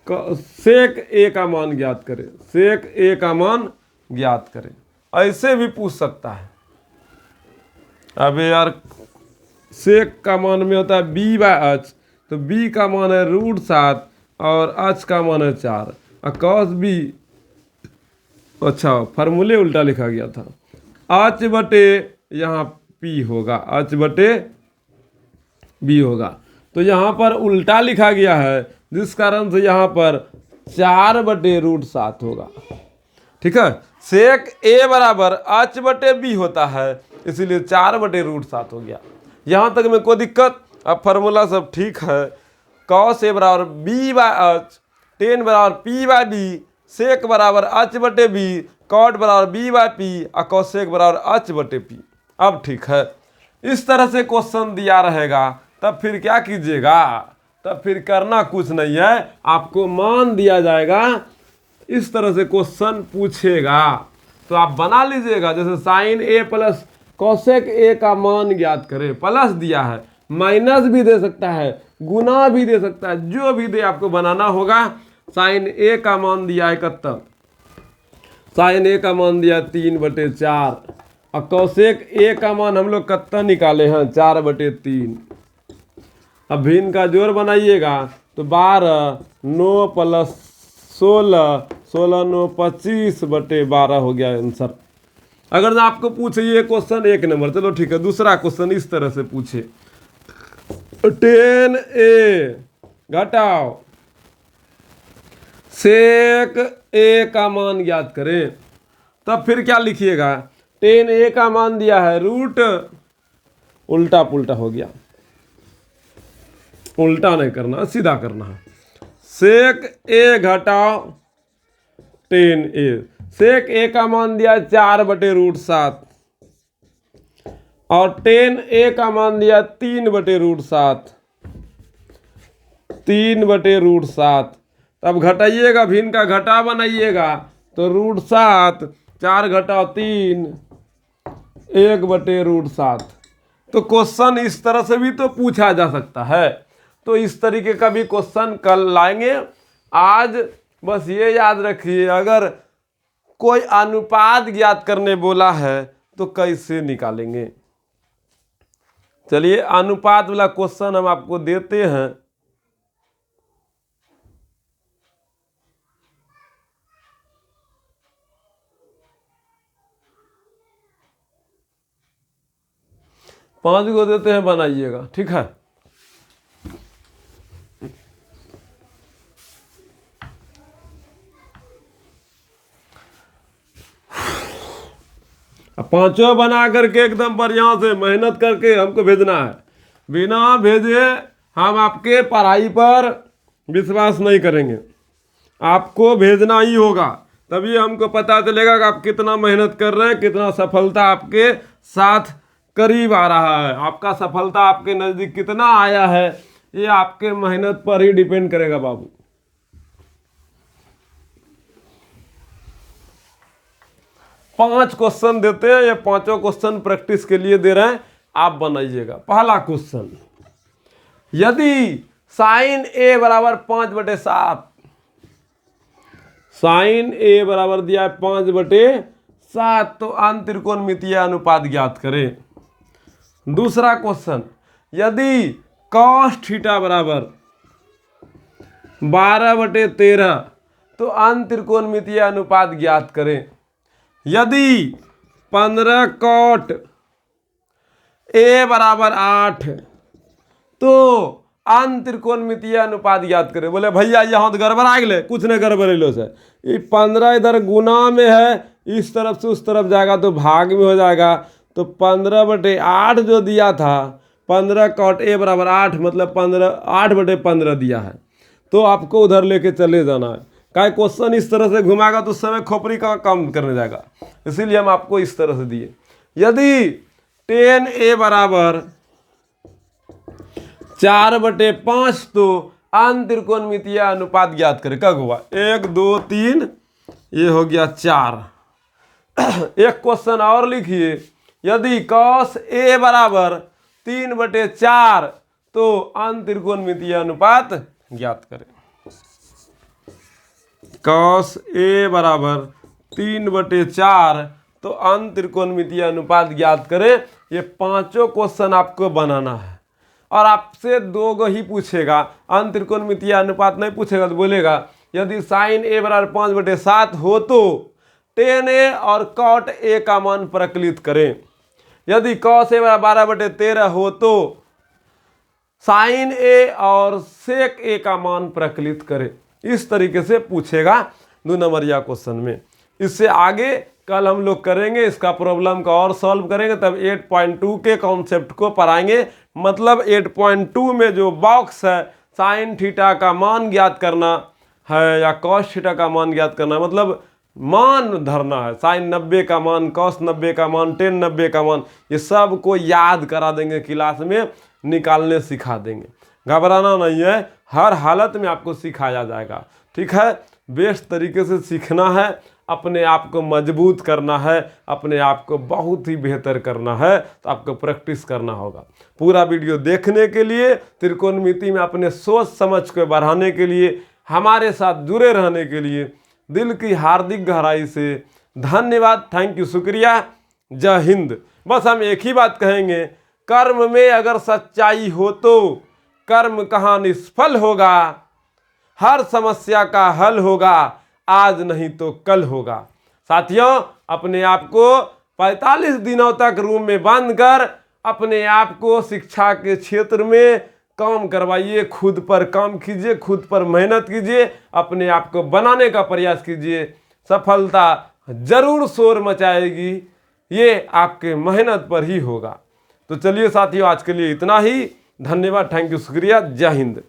sec a का मान ज्ञात करें, सेक a का मान ज्ञात करें। ऐसे भी पूछ सकता है। अब यार सेक का मान में होता है b बाय एच, तो b का मान है √7 और h का मान है 4 और कॉस b, अच्छा फार्मूले उल्टा लिखा गया था, h/, यहाँ p होगा, h/b होगा, तो यहाँ पर उल्टा लिखा गया है जिस कारण से यहाँ पर 4/√7 होगा। ठीक है, सेक a बराबर h/b होता है इसीलिए 4/√7 हो गया। यहाँ तक में कोई दिक्कत? अब फार्मूला सब ठीक है। कॉस a बराबर b बाय एच, टेन बराबर p बाय b, सेक बराबर h/b, कॉट बराबर b बाय p और कॉसेक बराबर h/p। अब ठीक है, इस तरह से क्वेश्चन दिया रहेगा तब फिर क्या कीजिएगा, तब फिर करना कुछ नहीं है, आपको मान दिया जाएगा। इस तरह से क्वेश्चन पूछेगा तो आप बना लीजिएगा। जैसे sine a plus cosec a का मान ज्ञात करें, प्लस दिया है, माइनस भी दे सकता है, गुना भी दे सकता है, जो भी दे आपको बनाना होगा। साइन a का मान दिया है कितना, साइन a का मान दिया 3/4 और कॉसेक a का मान हम लोग कितना निकाले हैं 4/3। अब भिन्न का जोड़ बनाइएगा तो 12, 9 प्लस 16, 16 9 25/12 हो गया आंसर। अगर आपको पूछे ये क्वेश्चन 1 नंबर, चलो ठीक है, दूसरा क्वेश्चन इस तरह से पूछे 10a घटाओ सेक a का मान ज्ञात करें। तब फिर क्या लिखिएगा, 10a का मान दिया है रूट, उल्टा पुल्टा हो गया, उल्टा नहीं करना, सीधा करना है। सेक a घटाओ 10a, सेक a का मान दिया 4/√7 और 10a का मान दिया 3/√7, 3/√7। तब घटाइएगा, भिन्न का घटा बनाइएगा तो √7, 4 घटाओ 3, 1/√7। तो क्वेश्चन इस तरह से भी तो पूछा जा सकता है। तो इस तरीके का भी क्वेश्चन कल लाएंगे। आज बस ये याद रखिए, अगर कोई अनुपात ज्ञात करने बोला है तो कैसे निकालेंगे। चलिए अनुपात वाला क्वेश्चन हम आपको देते हैं। पांच को देते हैं, बनाइएगा, ठीक है। पांचों बना करके एकदम बढ़िया से मेहनत करके हमको भेजना है। बिना भेजे हम आपके पढ़ाई पर विश्वास नहीं करेंगे। आपको भेजना ही होगा, तभी हमको पता चलेगा कि आप कितना मेहनत कर रहे हैं, कितना सफलता आपके साथ करीब आ रहा है। आपका सफलता आपके नज़दीक कितना आया है, ये आपके मेहनत पर ही डिपेंड करेगा बाबू। पांच क्वेश्चन देते हैं, ये पांचों क्वेश्चन प्रैक्टिस के लिए दे रहे हैं, आप बनाइएगा। पहला क्वेश्चन, यदि साइन a बराबर 5/7, साइन a बराबर दिया है 5/7, तो अंतत्रिकोणमितीय अनुपात ज्ञात करें। दूसरा क्वेश्चन, यदि cos थीटा बराबर 12/13, तो अंतत्रिकोणमितीय अनुपात ज्ञात करें। यदि 15 cot a बराबर 8, तो अंतत्रिकोणमितीय अनुपात ज्ञात करें। बोले भैया यहाँ तो गड़बड़ आ गए, कुछ नहीं गड़बड़ेलो से, ये 15 इधर गुना में है, इस तरफ से उस तरफ जाएगा तो भाग में हो जाएगा। तो 15/8 जो दिया था, 15 cot a बराबर 8, मतलब 8/15 दिया है, तो आपको उधर लेके चले जाना है। क्या क्वेश्चन इस तरह से घुमाएगा तो उस समय खोपड़ी का काम करने जाएगा, इसीलिए हम आपको इस तरह से दिए। यदि 10a बराबर 4/5, तो अंतत्रिकोणमितीय अनुपात ज्ञात करें। कब हुआ, 1 2 3, ये हो गया 4। एक क्वेश्चन और लिखिए, यदि cos a बराबर 3/4, तो अंतत्रिकोणमितीय अनुपात ज्ञात करें। cos a बराबर 3/4, तो अंतत्रिकोणमितीय अनुपात ज्ञात करें। ये पांचों क्वेश्चन आपको बनाना है, और आपसे 2 ही पूछेगा, अंतत्रिकोणमितीय अनुपात नहीं पूछेगा तो बोलेगा यदि साइन a बराबर 5/7 हो तो tan a और cot a का मान प्रकलित करें। यदि cos a बराबर 12/13 हो तो साइन a और sec a का मान प्रकलित करें। इस तरीके से पूछेगा 2 नंबरिया क्वेश्चन में। इससे आगे कल हम लोग करेंगे, इसका प्रॉब्लम का और सॉल्व करेंगे, तब 8.2 के कॉन्सेप्ट को पढ़ाएंगे। मतलब 8.2 में जो बॉक्स है, साइन थीटा का मान ज्ञात करना है या कॉस थीटा का मान ज्ञात करना है, मतलब मान धरना है। साइन 90 का मान, कॉस 90 का मान, टेन 90 का मान, ये सब को याद करा देंगे, क्लास में निकालने सिखा देंगे। घबराना नहीं है, हर हालत में आपको सिखाया जाएगा, ठीक है। बेस्ट तरीके से सीखना है, अपने आप को मजबूत करना है, अपने आप को बहुत ही बेहतर करना है, तो आपको प्रैक्टिस करना होगा। पूरा वीडियो देखने के लिए, त्रिकोणमिति में अपने सोच समझ को बढ़ाने के लिए, हमारे साथ जुड़े रहने के लिए दिल की हार्दिक गहराई से धन्यवाद। थैंक यू, शुक्रिया, जय हिंद। बस हम एक ही बात कहेंगे, कर्म में अगर सच्चाई हो तो कर्म कहाँ निष्फल होगा, हर समस्या का हल होगा, आज नहीं तो कल होगा। साथियों, अपने आप को 45 दिनों तक रूम में बंद कर अपने आप को शिक्षा के क्षेत्र में काम करवाइए, खुद पर काम कीजिए, खुद पर मेहनत कीजिए, अपने आप को बनाने का प्रयास कीजिए। सफलता जरूर शोर मचाएगी, ये आपके मेहनत पर ही होगा। तो चलिए साथियों, आज के लिए इतना ही। धन्यवाद, थैंक यू, शुक्रिया, जय हिंद।